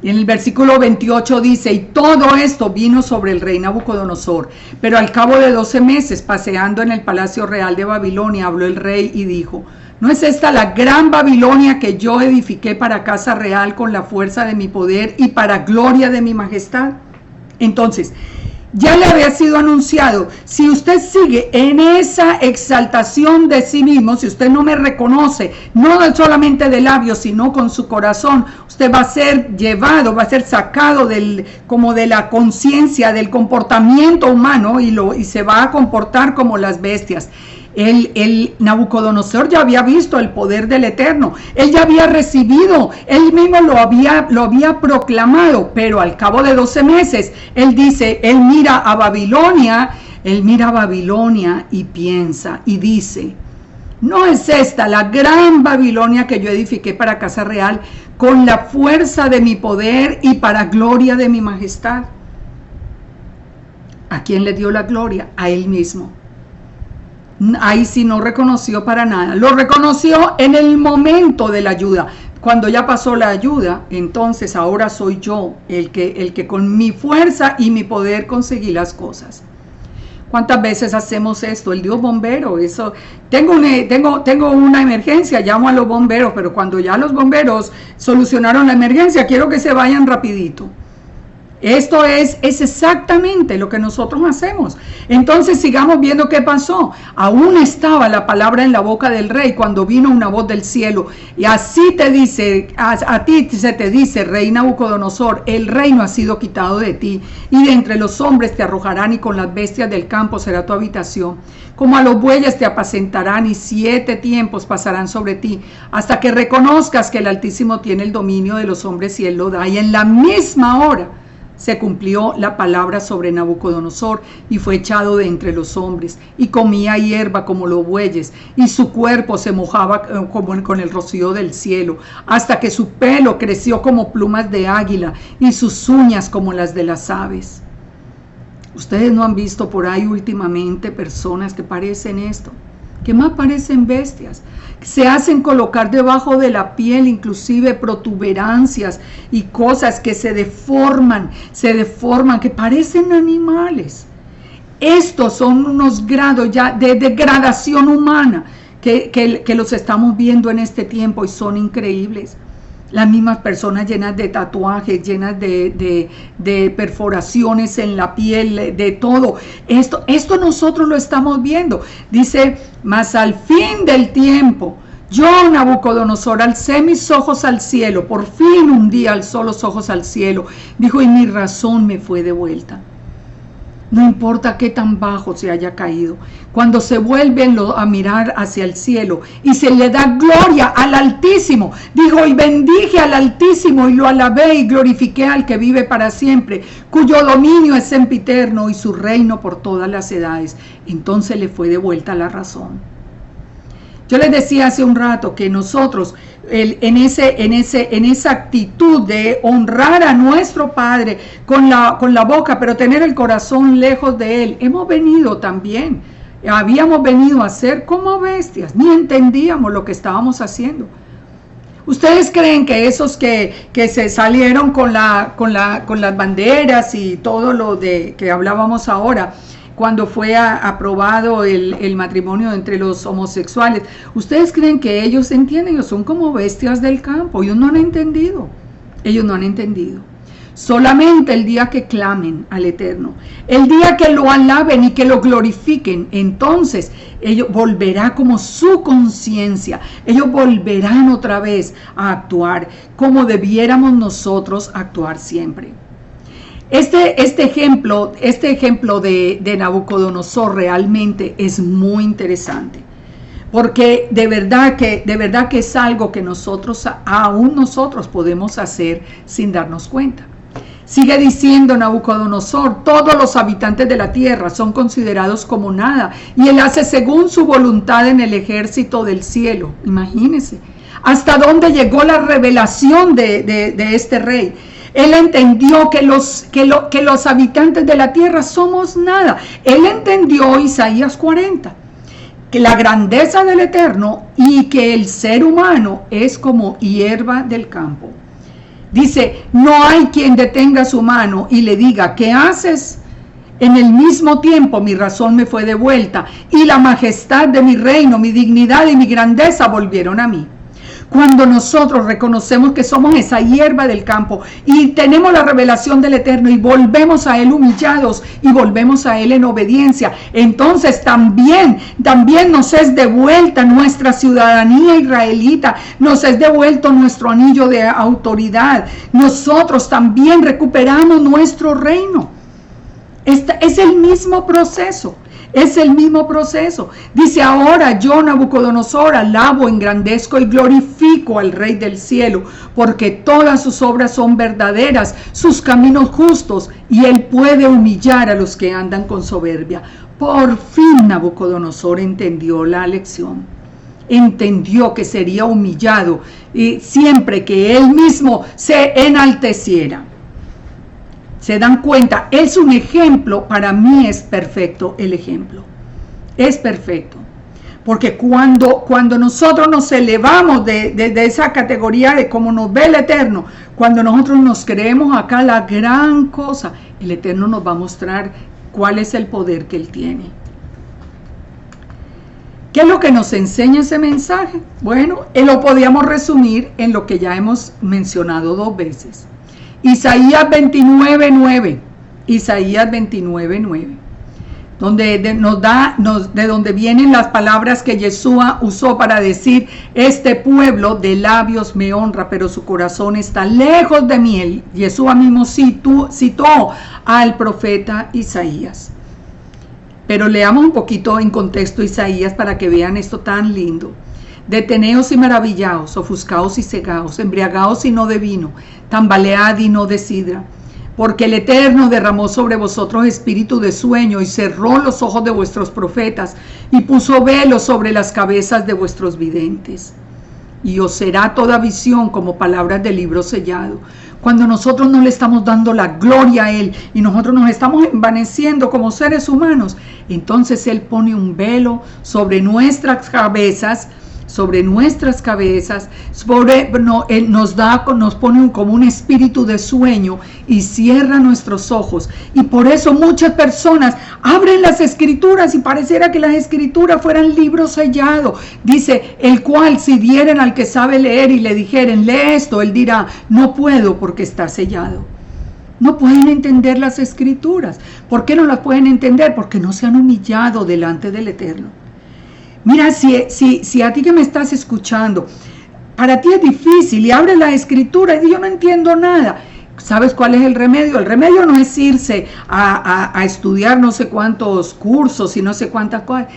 Y en el versículo 28 dice, y todo esto vino sobre el rey Nabucodonosor, pero al cabo de 12 meses, paseando en el palacio real de Babilonia, habló el rey y dijo, ¿no es esta la gran Babilonia que yo edifiqué para casa real con la fuerza de mi poder y para gloria de mi majestad? Entonces, ya le había sido anunciado, si usted sigue en esa exaltación de sí mismo, si usted no me reconoce, no solamente de labios, sino con su corazón, usted va a ser llevado, va a ser sacado como de la conciencia, del comportamiento humano y se va a comportar como las bestias. El Nabucodonosor ya había visto el poder del Eterno, él ya había recibido, él mismo lo había proclamado, pero al cabo de 12 meses, él dice, él mira a Babilonia y piensa y dice, ¿no es esta la gran Babilonia que yo edifiqué para casa real con la fuerza de mi poder y para gloria de mi majestad? ¿A quién le dio la gloria? A él mismo. Ahí sí no reconoció para nada. Lo reconoció en el momento de la ayuda. Cuando ya pasó la ayuda, entonces ahora soy yo el que con mi fuerza y mi poder conseguí las cosas. ¿Cuántas veces hacemos esto? El Dios bombero, eso. Tengo una emergencia, llamo a los bomberos, pero cuando ya los bomberos solucionaron la emergencia, quiero que se vayan rapidito. Esto es exactamente lo que nosotros hacemos. Entonces sigamos viendo qué pasó. Aún estaba la palabra en la boca del rey cuando vino una voz del cielo. Y así te dice, a ti se te dice, rey Nabucodonosor, el reino ha sido quitado de ti. Y de entre los hombres te arrojarán y con las bestias del campo será tu habitación. Como a los bueyes te apacentarán y 7 tiempos pasarán sobre ti, hasta que reconozcas que el Altísimo tiene el dominio de los hombres y él lo da. Y en la misma hora se cumplió la palabra sobre Nabucodonosor y fue echado de entre los hombres y comía hierba como los bueyes y su cuerpo se mojaba como con el rocío del cielo, hasta que su pelo creció como plumas de águila y sus uñas como las de las aves. Ustedes no han visto por ahí últimamente personas que parecen esto, que más parecen bestias, se hacen colocar debajo de la piel inclusive protuberancias y cosas que se deforman, que parecen animales. Estos son unos grados ya de degradación humana que los estamos viendo en este tiempo y son increíbles. Las mismas personas llenas de tatuajes, llenas de perforaciones en la piel, de todo. Esto nosotros lo estamos viendo. Dice, mas al fin del tiempo, yo, Nabucodonosor, alcé mis ojos al cielo. Por fin un día alzó los ojos al cielo. Dijo, y mi razón me fue devuelta. No importa qué tan bajo se haya caído, cuando se vuelven a mirar hacia el cielo y se le da gloria al Altísimo, dijo, y bendije al Altísimo y lo alabé y glorifiqué al que vive para siempre, cuyo dominio es sempiterno y su reino por todas las edades. Entonces le fue devuelta la razón. Yo les decía hace un rato que nosotros en esa actitud de honrar a nuestro Padre con la boca, pero tener el corazón lejos de Él, habíamos venido a ser como bestias, ni entendíamos lo que estábamos haciendo. ¿Ustedes creen que esos que se salieron con las banderas y todo lo que hablábamos ahora, cuando fue aprobado el matrimonio entre los homosexuales, ustedes creen que ellos entienden? Ellos son como bestias del campo, ellos no han entendido. Solamente el día que clamen al Eterno, el día que lo alaben y que lo glorifiquen, entonces ellos volverá como su conciencia, ellos volverán otra vez a actuar como debiéramos nosotros actuar siempre. Este ejemplo de Nabucodonosor realmente es muy interesante, porque de verdad que es algo que aún nosotros podemos hacer sin darnos cuenta. Sigue diciendo Nabucodonosor, todos los habitantes de la tierra son considerados como nada, y él hace según su voluntad en el ejército del cielo. Imagínense hasta dónde llegó la revelación de este rey. Él entendió que los habitantes de la tierra somos nada. Él entendió Isaías 40, que la grandeza del Eterno y que el ser humano es como hierba del campo. Dice, no hay quien detenga su mano y le diga, ¿qué haces? En el mismo tiempo mi razón me fue devuelta y la majestad de mi reino, mi dignidad y mi grandeza volvieron a mí. Cuando nosotros reconocemos que somos esa hierba del campo y tenemos la revelación del Eterno y volvemos a Él humillados y volvemos a Él en obediencia, entonces también nos es devuelta nuestra ciudadanía israelita, nos es devuelto nuestro anillo de autoridad. Nosotros también recuperamos nuestro reino. Es el mismo proceso. Dice, ahora yo, Nabucodonosor, alabo, engrandezco y glorifico al Rey del cielo, porque todas sus obras son verdaderas, sus caminos justos, y él puede humillar a los que andan con soberbia. Por fin Nabucodonosor entendió la lección. Entendió que sería humillado y siempre que él mismo se enalteciera. Se dan cuenta, es un ejemplo, para mí es perfecto el ejemplo. Es perfecto. Porque cuando nosotros nos elevamos de esa categoría de cómo nos ve el Eterno, cuando nosotros nos creemos acá la gran cosa, el Eterno nos va a mostrar cuál es el poder que Él tiene. ¿Qué es lo que nos enseña ese mensaje? Bueno, lo podíamos resumir en lo que ya hemos mencionado 2 veces. Isaías 29:9. Isaías 29:9. De donde vienen las palabras que Yeshua usó para decir: este pueblo de labios me honra, pero su corazón está lejos de mí. Yeshua mismo citó al profeta Isaías. Pero leamos un poquito en contexto Isaías para que vean esto tan lindo. Deteneos y maravillaos, ofuscaos y cegaos, embriagaos y no de vino, tambalead y no de sidra. Porque el Eterno derramó sobre vosotros espíritu de sueño y cerró los ojos de vuestros profetas y puso velos sobre las cabezas de vuestros videntes. Y os será toda visión como palabras de libro sellado. Cuando nosotros no le estamos dando la gloria a Él y nosotros nos estamos envaneciendo como seres humanos, entonces Él pone un velo sobre nuestras cabezas, Él nos pone como un espíritu de sueño y cierra nuestros ojos. Y por eso muchas personas abren las escrituras y pareciera que las escrituras fueran libros sellados. Dice: el cual si dieren al que sabe leer y le dijeren: lee esto, él dirá: no puedo porque está sellado. No pueden entender las escrituras. ¿Por qué no las pueden entender? Porque no se han humillado delante del Eterno. Mira, si a ti que me estás escuchando, para ti es difícil y abres la escritura y dices: yo no entiendo nada. ¿Sabes cuál es el remedio? El remedio no es irse a estudiar no sé cuántos cursos y no sé cuántas cosas.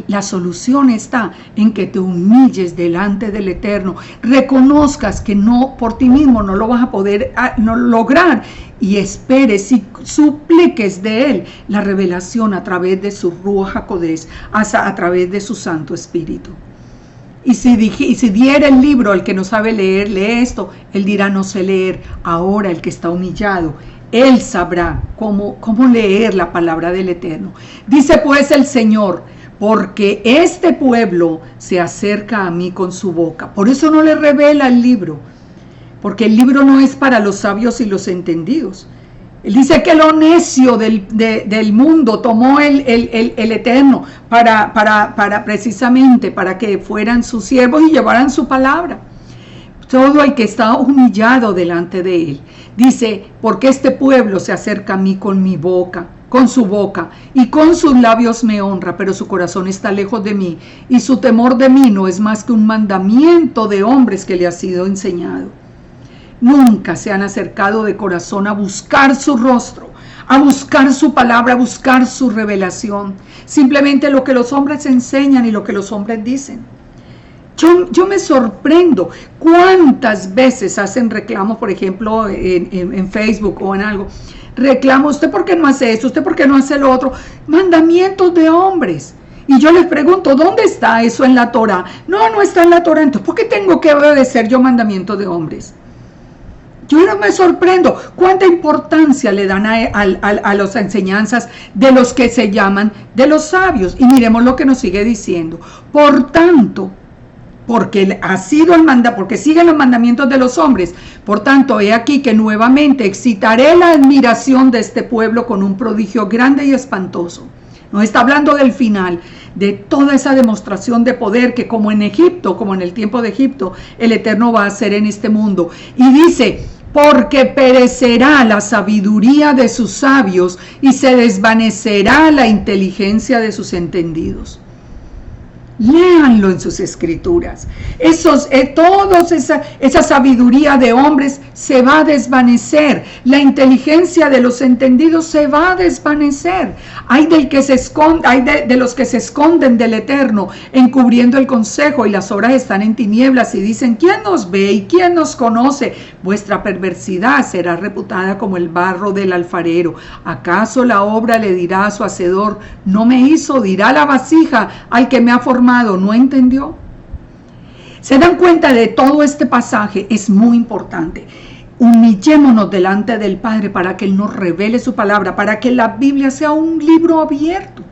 La solución está en que te humilles delante del Eterno, reconozcas que no por ti mismo no lo vas a poder lograr y esperes y supliques de Él la revelación a través de su Ruach HaKodesh, a través de su Santo Espíritu. Y si diera el libro al que no sabe leer, lee esto, él dirá: no sé leer. Ahora el que está humillado, él sabrá cómo leer la palabra del Eterno. Dice pues el Señor: porque este pueblo se acerca a mí con su boca. Por eso no le revela el libro, porque el libro no es para los sabios y los entendidos. Él dice que lo necio del mundo tomó el Eterno para precisamente para que fueran sus siervos y llevaran su palabra. Todo el que está humillado delante de Él. Dice: porque este pueblo se acerca a mí con mi boca, con su boca, y con sus labios me honra, pero su corazón está lejos de mí, y su temor de mí no es más que un mandamiento de hombres que le ha sido enseñado. Nunca se han acercado de corazón a buscar su rostro, a buscar su palabra, a buscar su revelación. Simplemente lo que los hombres enseñan y lo que los hombres dicen. Yo me sorprendo cuántas veces hacen reclamos, por ejemplo, en Facebook o en algo. Reclamo: ¿usted por qué no hace esto? ¿Usted por qué no hace lo otro? Mandamientos de hombres. Y yo les pregunto: ¿dónde está eso en la Torah? No está en la Torah. Entonces, ¿por qué tengo que obedecer yo mandamientos de hombres? Yo no me sorprendo cuánta importancia le dan a las enseñanzas de los que se llaman de los sabios. Y miremos lo que nos sigue diciendo. Por tanto, porque siguen los mandamientos de los hombres, por tanto, he aquí que nuevamente excitaré la admiración de este pueblo con un prodigio grande y espantoso. Nos está hablando del final, de toda esa demostración de poder que como en Egipto, como en el tiempo de Egipto, el Eterno va a hacer en este mundo. Y dice: porque perecerá la sabiduría de sus sabios y se desvanecerá la inteligencia de sus entendidos. Léanlo en sus escrituras. Esa sabiduría de hombres se va a desvanecer. La inteligencia de los entendidos se va a desvanecer. Hay de los que se esconden del Eterno, encubriendo el consejo, y las obras están en tinieblas y dicen: ¿quién nos ve y quién nos conoce? Vuestra perversidad será reputada como el barro del alfarero. ¿Acaso la obra le dirá a su hacedor: no me hizo? Dirá la vasija al que me ha formado: ¿no entendió? Se dan cuenta de todo este pasaje, es muy importante. Humillémonos delante del Padre para que Él nos revele su palabra, para que la Biblia sea un libro abierto,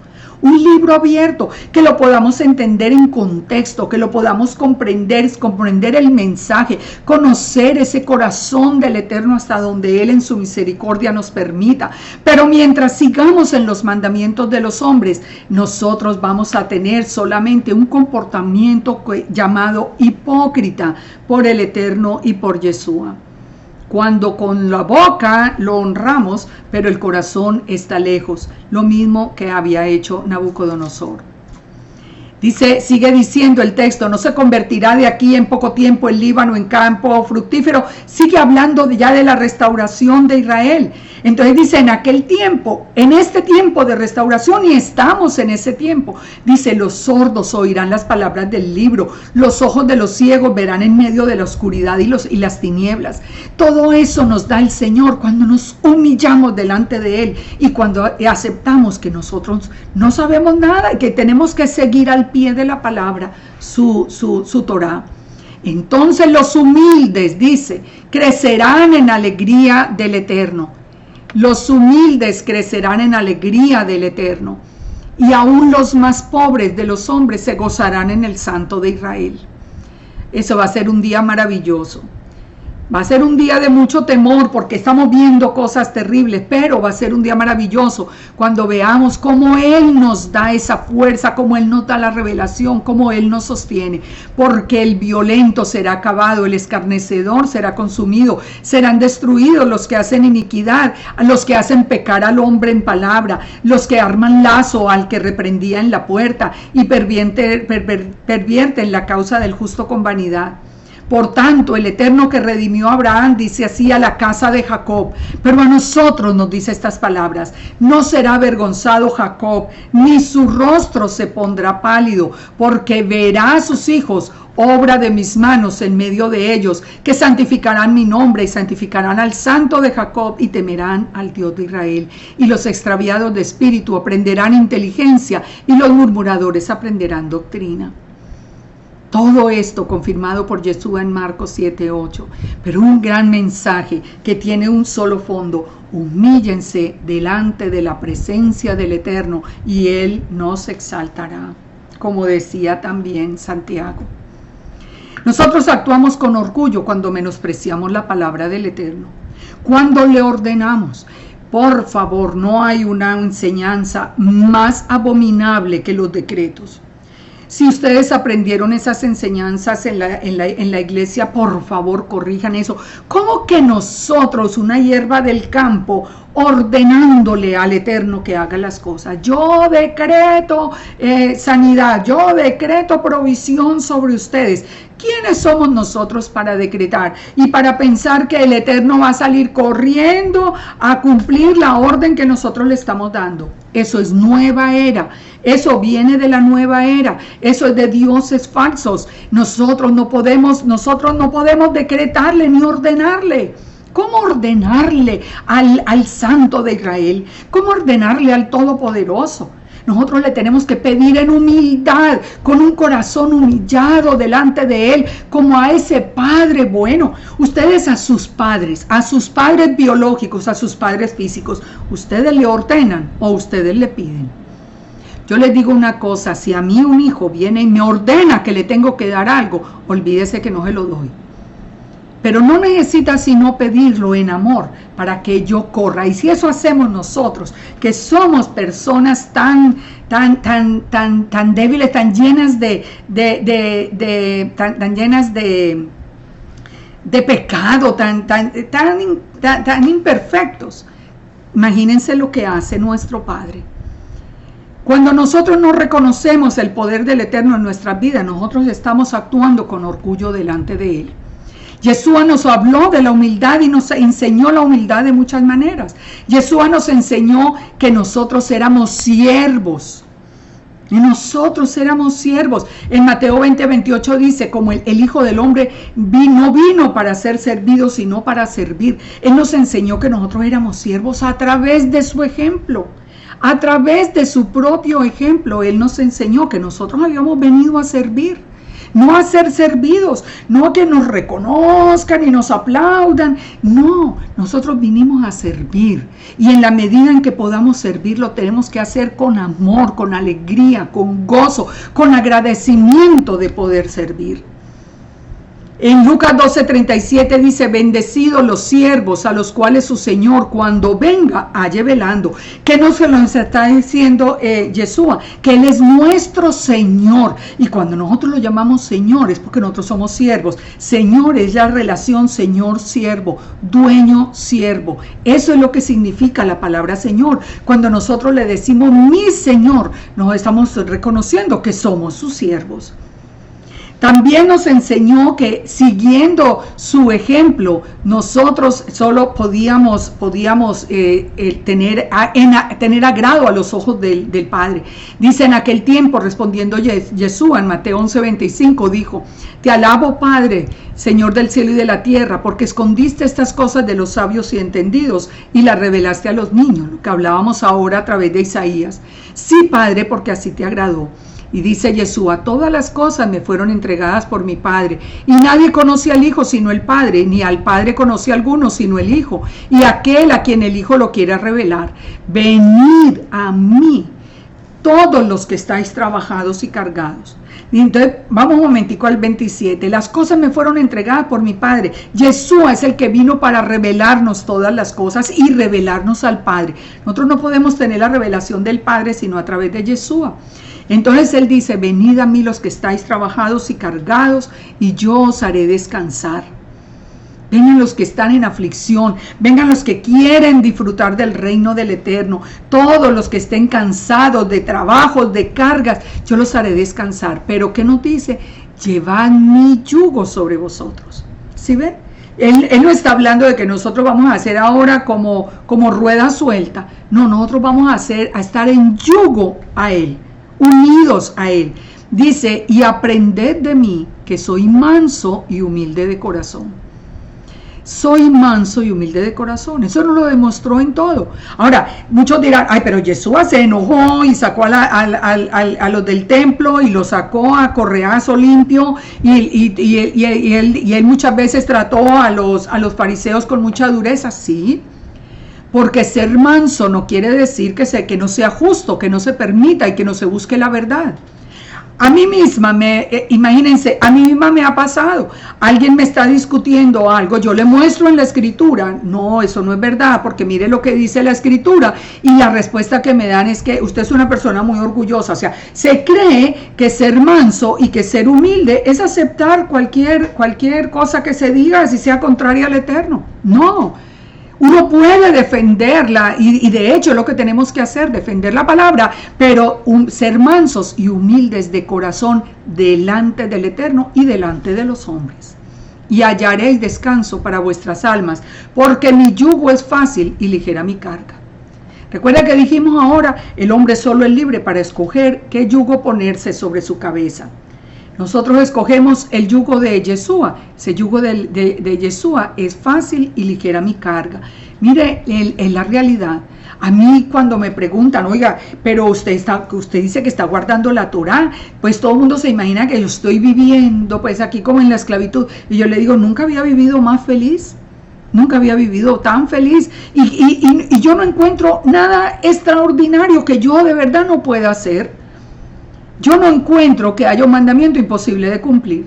que lo podamos entender en contexto, que lo podamos comprender el mensaje, conocer ese corazón del Eterno hasta donde Él en su misericordia nos permita. Pero mientras sigamos en los mandamientos de los hombres, nosotros vamos a tener solamente un comportamiento llamado hipócrita por el Eterno y por Yeshua. Cuando con la boca lo honramos, pero el corazón está lejos, lo mismo que había hecho Nabucodonosor. Sigue diciendo el texto, no se convertirá de aquí en poco tiempo el Líbano en campo fructífero. Sigue hablando ya de la restauración de Israel. Entonces dice, en aquel tiempo, en este tiempo de restauración, y estamos en ese tiempo, dice, los sordos oirán las palabras del libro, los ojos de los ciegos verán en medio de la oscuridad y las tinieblas. Todo eso nos da el Señor cuando nos humillamos delante de Él y cuando aceptamos que nosotros no sabemos nada y que tenemos que seguir al pie de la palabra su Torá. Entonces los humildes, dice, crecerán en alegría del Eterno. Los humildes crecerán en alegría del Eterno, y aún los más pobres de los hombres se gozarán en el Santo de Israel. Eso va a ser un día maravilloso. Va a ser un día de mucho temor porque estamos viendo cosas terribles, pero va a ser un día maravilloso cuando veamos cómo Él nos da esa fuerza, cómo Él nos da la revelación, cómo Él nos sostiene. Porque el violento será acabado, el escarnecedor será consumido, serán destruidos los que hacen iniquidad, los que hacen pecar al hombre en palabra, los que arman lazo al que reprendía en la puerta y pervierten la causa del justo con vanidad. Por tanto, el Eterno que redimió a Abraham dice así a la casa de Jacob, pero a nosotros nos dice estas palabras: no será avergonzado Jacob, ni su rostro se pondrá pálido, porque verá a sus hijos, obra de mis manos en medio de ellos, que santificarán mi nombre y santificarán al Santo de Jacob y temerán al Dios de Israel. Y los extraviados de espíritu aprenderán inteligencia y los murmuradores aprenderán doctrina. Todo esto confirmado por Yeshua en Marcos 7:8, pero un gran mensaje que tiene un solo fondo: humíllense delante de la presencia del Eterno y Él nos exaltará, como decía también Santiago. Nosotros actuamos con orgullo cuando menospreciamos la palabra del Eterno, cuando le ordenamos. Por favor, no hay una enseñanza más abominable que los decretos. Si ustedes aprendieron esas enseñanzas en la iglesia, por favor corrijan eso. ¿Cómo que nosotros, una hierba del campo, ordenándole al Eterno que haga las cosas? Yo decreto sanidad, yo decreto provisión sobre ustedes. ¿Quiénes somos nosotros para decretar y para pensar que el Eterno va a salir corriendo a cumplir la orden que nosotros le estamos dando? Eso es nueva era. Eso viene de la nueva era. Eso es de dioses falsos. Nosotros no podemos decretarle ni ordenarle. ¿Cómo ordenarle al Santo de Israel? ¿Cómo ordenarle al Todopoderoso? Nosotros le tenemos que pedir en humildad, con un corazón humillado delante de Él, como a ese Padre bueno. Ustedes a sus padres biológicos, a sus padres físicos, ¿ustedes le ordenan o ustedes le piden? Yo les digo una cosa: si a mí un hijo viene y me ordena que le tengo que dar algo, olvídese que no se lo doy. Pero no necesita sino pedirlo en amor para que yo corra. Y si eso hacemos nosotros, que somos personas tan débiles, tan llenas de pecado, tan imperfectos, imagínense lo que hace nuestro Padre. Cuando nosotros no reconocemos el poder del Eterno en nuestras vidas, nosotros estamos actuando con orgullo delante de Él. Yeshua nos habló de la humildad y nos enseñó la humildad de muchas maneras. Yeshua nos enseñó que nosotros éramos siervos. Y nosotros éramos siervos. En Mateo 20:28 dice, como el Hijo del Hombre no vino para ser servido, sino para servir. Él nos enseñó que nosotros éramos siervos a través de su ejemplo. A través de su propio ejemplo, Él nos enseñó que nosotros habíamos venido a servir. no a ser servidos, no a que nos reconozcan y nos aplaudan. No, nosotros vinimos a servir, y en la medida en que podamos servir, lo tenemos que hacer con amor, con alegría, con gozo, con agradecimiento de poder servir. En Lucas 12:37 dice: bendecidos los siervos a los cuales su Señor cuando venga halle velando. ¿Qué no se nos está diciendo Yeshua? Que Él es nuestro Señor, y cuando nosotros lo llamamos Señor es porque nosotros somos siervos. Señor es la relación Señor-siervo, dueño-siervo. Eso es lo que significa la palabra Señor. Cuando nosotros le decimos mi Señor, nos estamos reconociendo que somos sus siervos. También nos enseñó que siguiendo su ejemplo, nosotros solo podíamos tener agrado a los ojos del Padre. Dice: en aquel tiempo, respondiendo Yeshua en Mateo 11:25, dijo: te alabo, Padre, Señor del cielo y de la tierra, porque escondiste estas cosas de los sabios y entendidos y las revelaste a los niños, lo que hablábamos ahora a través de Isaías. Sí, Padre, porque así te agradó. Y dice Yeshua: todas las cosas me fueron entregadas por mi Padre, y nadie conoce al Hijo sino el Padre, ni al Padre conoce a alguno sino el Hijo, y aquel a quien el Hijo lo quiera revelar. Venid a mí, todos los que estáis trabajados y cargados. Y entonces vamos un momentico al 27. Las cosas me fueron entregadas por mi Padre. Yeshua es el que vino para revelarnos todas las cosas y revelarnos al Padre. Nosotros no podemos tener la revelación del Padre sino a través de Yeshua. Entonces Él dice: venid a mí los que estáis trabajados y cargados, y yo os haré descansar. Vengan los que están en aflicción, vengan los que quieren disfrutar del reino del Eterno, todos los que estén cansados de trabajos, de cargas, yo los haré descansar. Pero ¿qué nos dice? Llevad mi yugo sobre vosotros. ¿Sí ven? Él no está hablando de que nosotros vamos a hacer ahora como rueda suelta. No, nosotros vamos a estar en yugo a Él, unidos a Él. Dice: y aprended de mí, que soy manso y humilde de corazón. Soy manso y humilde de corazón. Eso nos lo demostró en todo. Ahora, muchos dirán: ay, pero Yeshua se enojó y sacó a los del templo y los sacó a correazo limpio, y él muchas veces trató a los fariseos con mucha dureza. Sí, porque ser manso no quiere decir que no sea justo, que no se permita y que no se busque la verdad. A mí misma, imagínense, a mí misma me ha pasado. Alguien me está discutiendo algo, yo le muestro en la escritura: no, eso no es verdad, porque mire lo que dice la escritura. Y la respuesta que me dan es que usted es una persona muy orgullosa. O sea, se cree que ser manso y que ser humilde es aceptar cualquier cosa que se diga, si sea contraria al Eterno. No. Uno puede defenderla, y de hecho es lo que tenemos que hacer, defender la palabra, pero ser mansos y humildes de corazón delante del Eterno y delante de los hombres. Y hallaréis descanso para vuestras almas, porque mi yugo es fácil y ligera mi carga. Recuerda que dijimos ahora: el hombre solo es libre para escoger qué yugo ponerse sobre su cabeza. Nosotros escogemos el yugo de Yeshua. Ese yugo de Yeshua es fácil y ligera mi carga. Mire, en la realidad, a mí cuando me preguntan: oiga, pero usted dice que está guardando la Torá, pues todo el mundo se imagina que yo estoy viviendo pues aquí como en la esclavitud. Y yo le digo: nunca había vivido más feliz. Nunca había vivido tan feliz, y yo no encuentro nada extraordinario que yo de verdad no pueda hacer. Yo no encuentro que haya un mandamiento imposible de cumplir.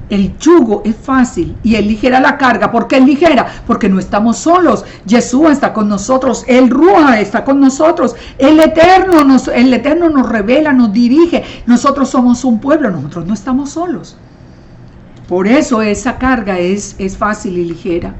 El yugo es fácil y es ligera la carga. ¿Por qué es ligera? Porque no estamos solos. Yeshua está con nosotros, el Ruach está con nosotros, el Eterno nos revela, nos dirige. Nosotros somos un pueblo, nosotros no estamos solos. Por eso esa carga es fácil y ligera.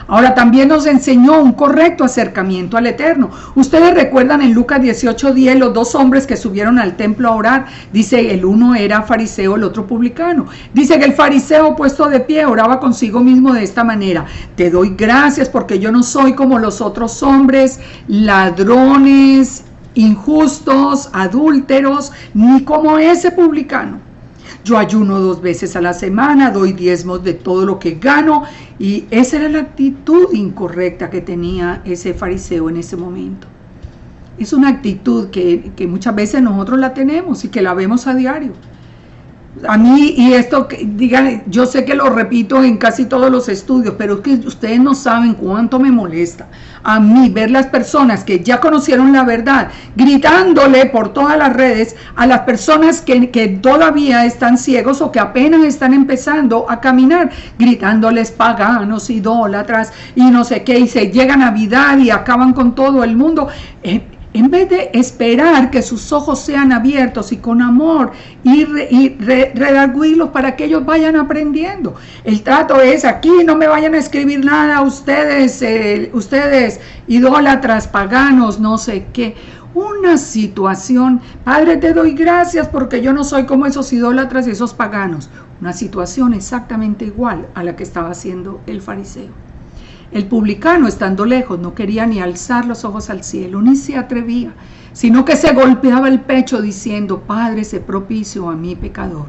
Ahora, también nos enseñó un correcto acercamiento al Eterno. Ustedes recuerdan en Lucas 18:10 los dos hombres que subieron al templo a orar. Dice, el uno era fariseo, el otro publicano. Dice que el fariseo, puesto de pie, oraba consigo mismo de esta manera: te doy gracias porque yo no soy como los otros hombres, ladrones, injustos, adúlteros, ni como ese publicano. Yo ayuno 2 veces a la semana, doy diezmos de todo lo que gano. Y esa era la actitud incorrecta que tenía ese fariseo en ese momento. Es una actitud que muchas veces nosotros la tenemos y que la vemos a diario. A mí, y esto, digan, yo sé que lo repito en casi todos los estudios, pero es que ustedes no saben cuánto me molesta a mí ver las personas que ya conocieron la verdad, gritándole por todas las redes a las personas que todavía están ciegos o que apenas están empezando a caminar, gritándoles paganos, idólatras y no sé qué, y se llega Navidad y acaban con todo el mundo. En vez de esperar que sus ojos sean abiertos y con amor y redarguirlos para que ellos vayan aprendiendo. El trato es: aquí no me vayan a escribir nada ustedes, ustedes idólatras, paganos, no sé qué. Una situación: Padre, te doy gracias porque yo no soy como esos idólatras y esos paganos. Una situación exactamente igual a la que estaba haciendo el fariseo. El publicano, estando lejos, no quería ni alzar los ojos al cielo, ni se atrevía, sino que se golpeaba el pecho diciendo: Padre, sé propicio a mí, pecador.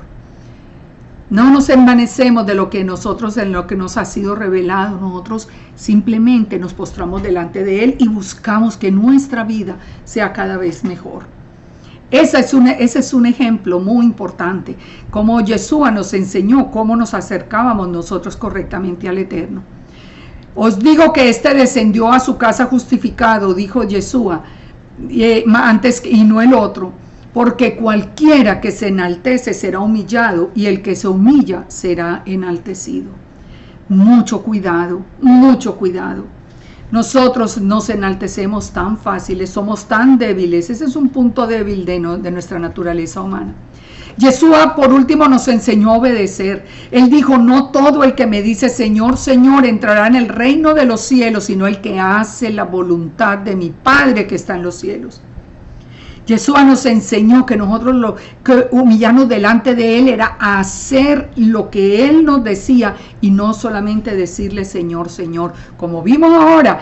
No nos envanecemos de lo que nosotros, en lo que nos ha sido revelado. Nosotros simplemente nos postramos delante de Él y buscamos que nuestra vida sea cada vez mejor. Ese es un ejemplo muy importante, como Yeshua nos enseñó cómo nos acercábamos nosotros correctamente al Eterno. Os digo que este descendió a su casa justificado, dijo Yeshua, antes y no el otro, porque cualquiera que se enaltece será humillado y el que se humilla será enaltecido. Mucho cuidado, mucho cuidado. Nosotros nos enaltecemos tan fáciles, somos tan débiles. Ese es un punto débil de nuestra naturaleza humana. Yeshua, por último, nos enseñó a obedecer. Él dijo: no todo el que me dice Señor, Señor entrará en el reino de los cielos, sino el que hace la voluntad de mi Padre que está en los cielos. Yeshua nos enseñó que nosotros que humillarnos delante de Él era hacer lo que Él nos decía y no solamente decirle Señor, Señor. Como vimos ahora,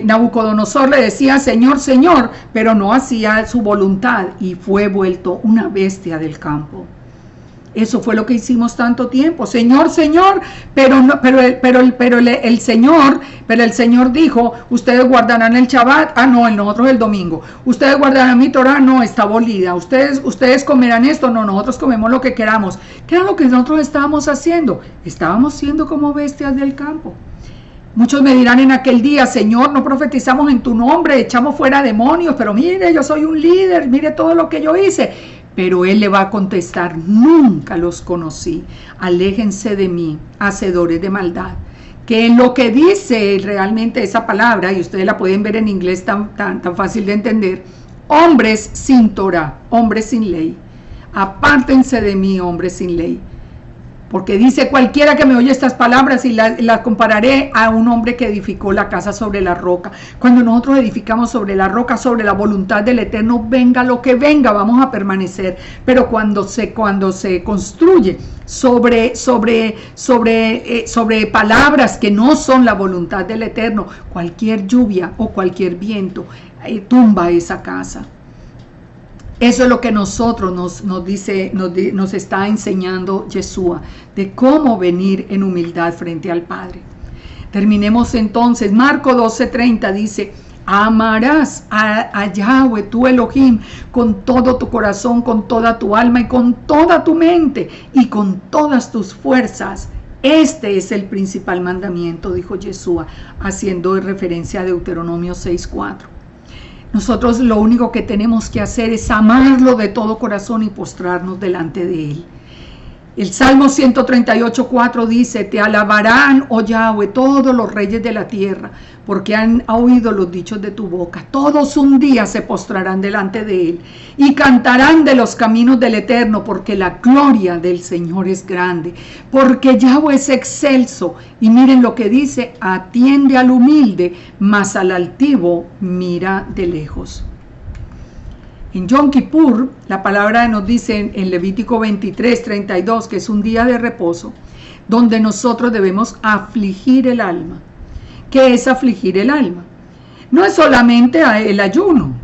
Nabucodonosor le decía Señor, Señor, pero no hacía su voluntad y fue vuelto una bestia del campo. Eso fue lo que hicimos tanto tiempo. Señor, Señor, pero el Señor dijo: ustedes guardarán el Shabbat. No, nosotros el domingo. Ustedes guardarán mi Torah. No, está abolida. Ustedes comerán esto. No, nosotros comemos lo que queramos. ¿Qué era lo que nosotros estábamos haciendo? Estábamos siendo como bestias del campo. Muchos me dirán en aquel día: Señor, no profetizamos en tu nombre, echamos fuera demonios, pero mire, yo soy un líder, mire todo lo que yo hice. Pero Él le va a contestar: nunca los conocí, aléjense de mí, hacedores de maldad. Que lo que dice realmente esa palabra, y ustedes la pueden ver en inglés tan fácil de entender: hombres sin Torah, hombres sin ley. Apártense de mí, hombres sin ley. Porque dice: cualquiera que me oye estas palabras y las compararé a un hombre que edificó la casa sobre la roca. Cuando nosotros edificamos sobre la roca, sobre la voluntad del Eterno, venga lo que venga, vamos a permanecer. Pero cuando se construye sobre palabras que no son la voluntad del Eterno, cualquier lluvia o cualquier viento tumba esa casa. Eso es lo que nosotros nos está enseñando Yeshua, de cómo venir en humildad frente al Padre. Terminemos entonces. Marcos 12:30 dice: amarás a Yahweh, tu Elohim, con todo tu corazón, con toda tu alma y con toda tu mente y con todas tus fuerzas. Este es el principal mandamiento, dijo Yeshua, haciendo referencia a Deuteronomio 6:4. Nosotros lo único que tenemos que hacer es amarlo de todo corazón y postrarnos delante de Él. El Salmo 138:4 dice: te alabarán, oh Yahweh, todos los reyes de la tierra, porque han oído los dichos de tu boca. Todos un día se postrarán delante de Él y cantarán de los caminos del Eterno, porque la gloria del Señor es grande, porque Yahweh es excelso. Y miren lo que dice: atiende al humilde, mas al altivo mira de lejos. En Yom Kippur, la palabra nos dice en Levítico 23:32 que es un día de reposo, donde nosotros debemos afligir el alma. ¿Qué es afligir el alma? No es solamente el ayuno,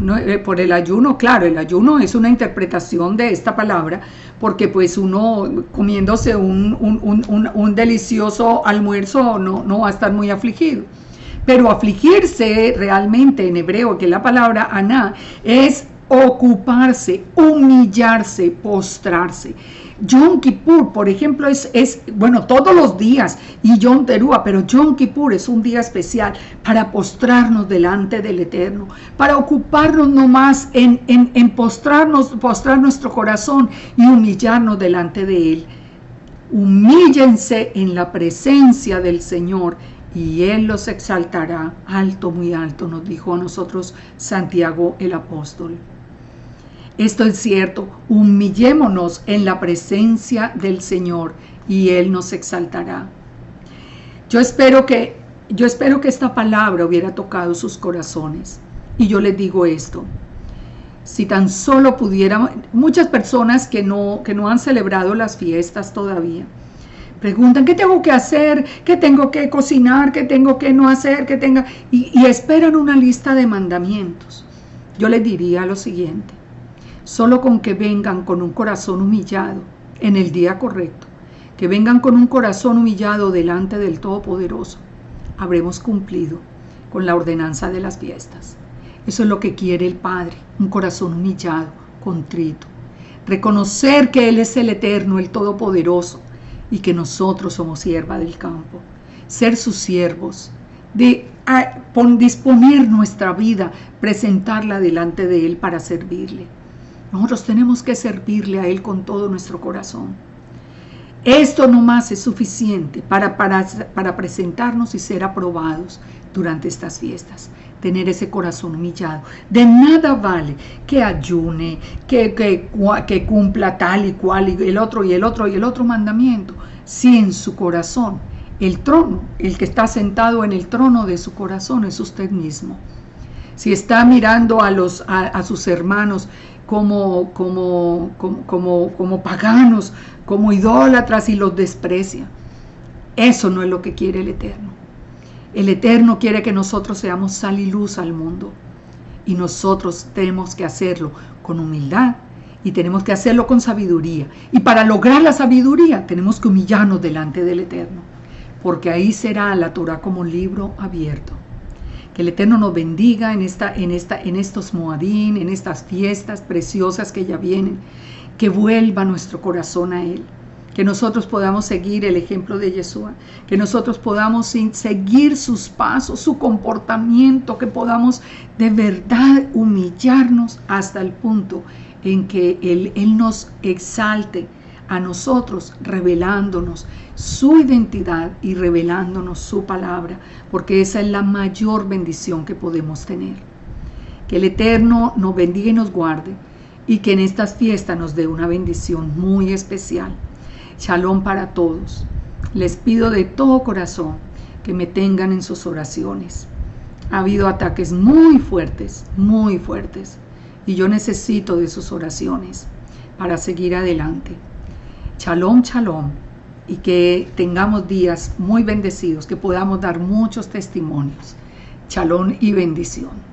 por el ayuno, claro, el ayuno es una interpretación de esta palabra, porque pues uno comiéndose un delicioso almuerzo no va a estar muy afligido. Pero afligirse realmente en hebreo, que es la palabra aná, es ocuparse, humillarse, postrarse. Yom Kippur, por ejemplo, bueno, todos los días, y Yom Teruah, pero Yom Kippur es un día especial para postrarnos delante del Eterno, para ocuparnos nomás en postrar nuestro corazón y humillarnos delante de Él. Humíllense en la presencia del Señor y Él los exaltará alto, muy alto, nos dijo a nosotros Santiago el apóstol. Esto es cierto, humillémonos en la presencia del Señor y Él nos exaltará. Yo espero que esta palabra hubiera tocado sus corazones. Y yo les digo esto, si tan solo pudiéramos, muchas personas que no han celebrado las fiestas todavía, preguntan, ¿qué tengo que hacer? ¿Qué tengo que cocinar? ¿Qué tengo que no hacer? Y esperan una lista de mandamientos. Yo les diría lo siguiente. Solo con que vengan con un corazón humillado en el día correcto, que vengan con un corazón humillado delante del Todopoderoso, habremos cumplido con la ordenanza de las fiestas. Eso es lo que quiere el Padre, un corazón humillado, contrito. Reconocer que Él es el Eterno, el Todopoderoso, y que nosotros somos sierva del campo. Ser sus siervos, disponer nuestra vida, presentarla delante de Él para servirle. Nosotros tenemos que servirle a Él con todo nuestro corazón. Esto nomás es suficiente para presentarnos y ser aprobados durante estas fiestas. Tener ese corazón humillado. De nada vale que ayune, que cumpla tal y cual, y el otro mandamiento, si en su corazón, el trono, el que está sentado en el trono de su corazón es usted mismo. Si está mirando a sus hermanos como paganos, como idólatras y los desprecia. Eso no es lo que quiere el Eterno. El Eterno quiere que nosotros seamos sal y luz al mundo. Y nosotros tenemos que hacerlo con humildad y tenemos que hacerlo con sabiduría. Y para lograr la sabiduría tenemos que humillarnos delante del Eterno. Porque ahí será la Torah como un libro abierto. Que el Eterno nos bendiga en estos Moadín, en estas fiestas preciosas que ya vienen. Que vuelva nuestro corazón a Él. Que nosotros podamos seguir el ejemplo de Yeshua. Que nosotros podamos seguir sus pasos, su comportamiento. Que podamos de verdad humillarnos hasta el punto en que Él nos exalte a nosotros, revelándonos su identidad y revelándonos su palabra, porque esa es la mayor bendición que podemos tener. Que el Eterno nos bendiga y nos guarde, y que en estas fiestas nos dé una bendición muy especial. Shalom para todos. Les pido de todo corazón que me tengan en sus oraciones. Ha habido ataques muy fuertes, y yo necesito de sus oraciones para seguir adelante. Shalom, shalom, y que tengamos días muy bendecidos, que podamos dar muchos testimonios. Shalom y bendición.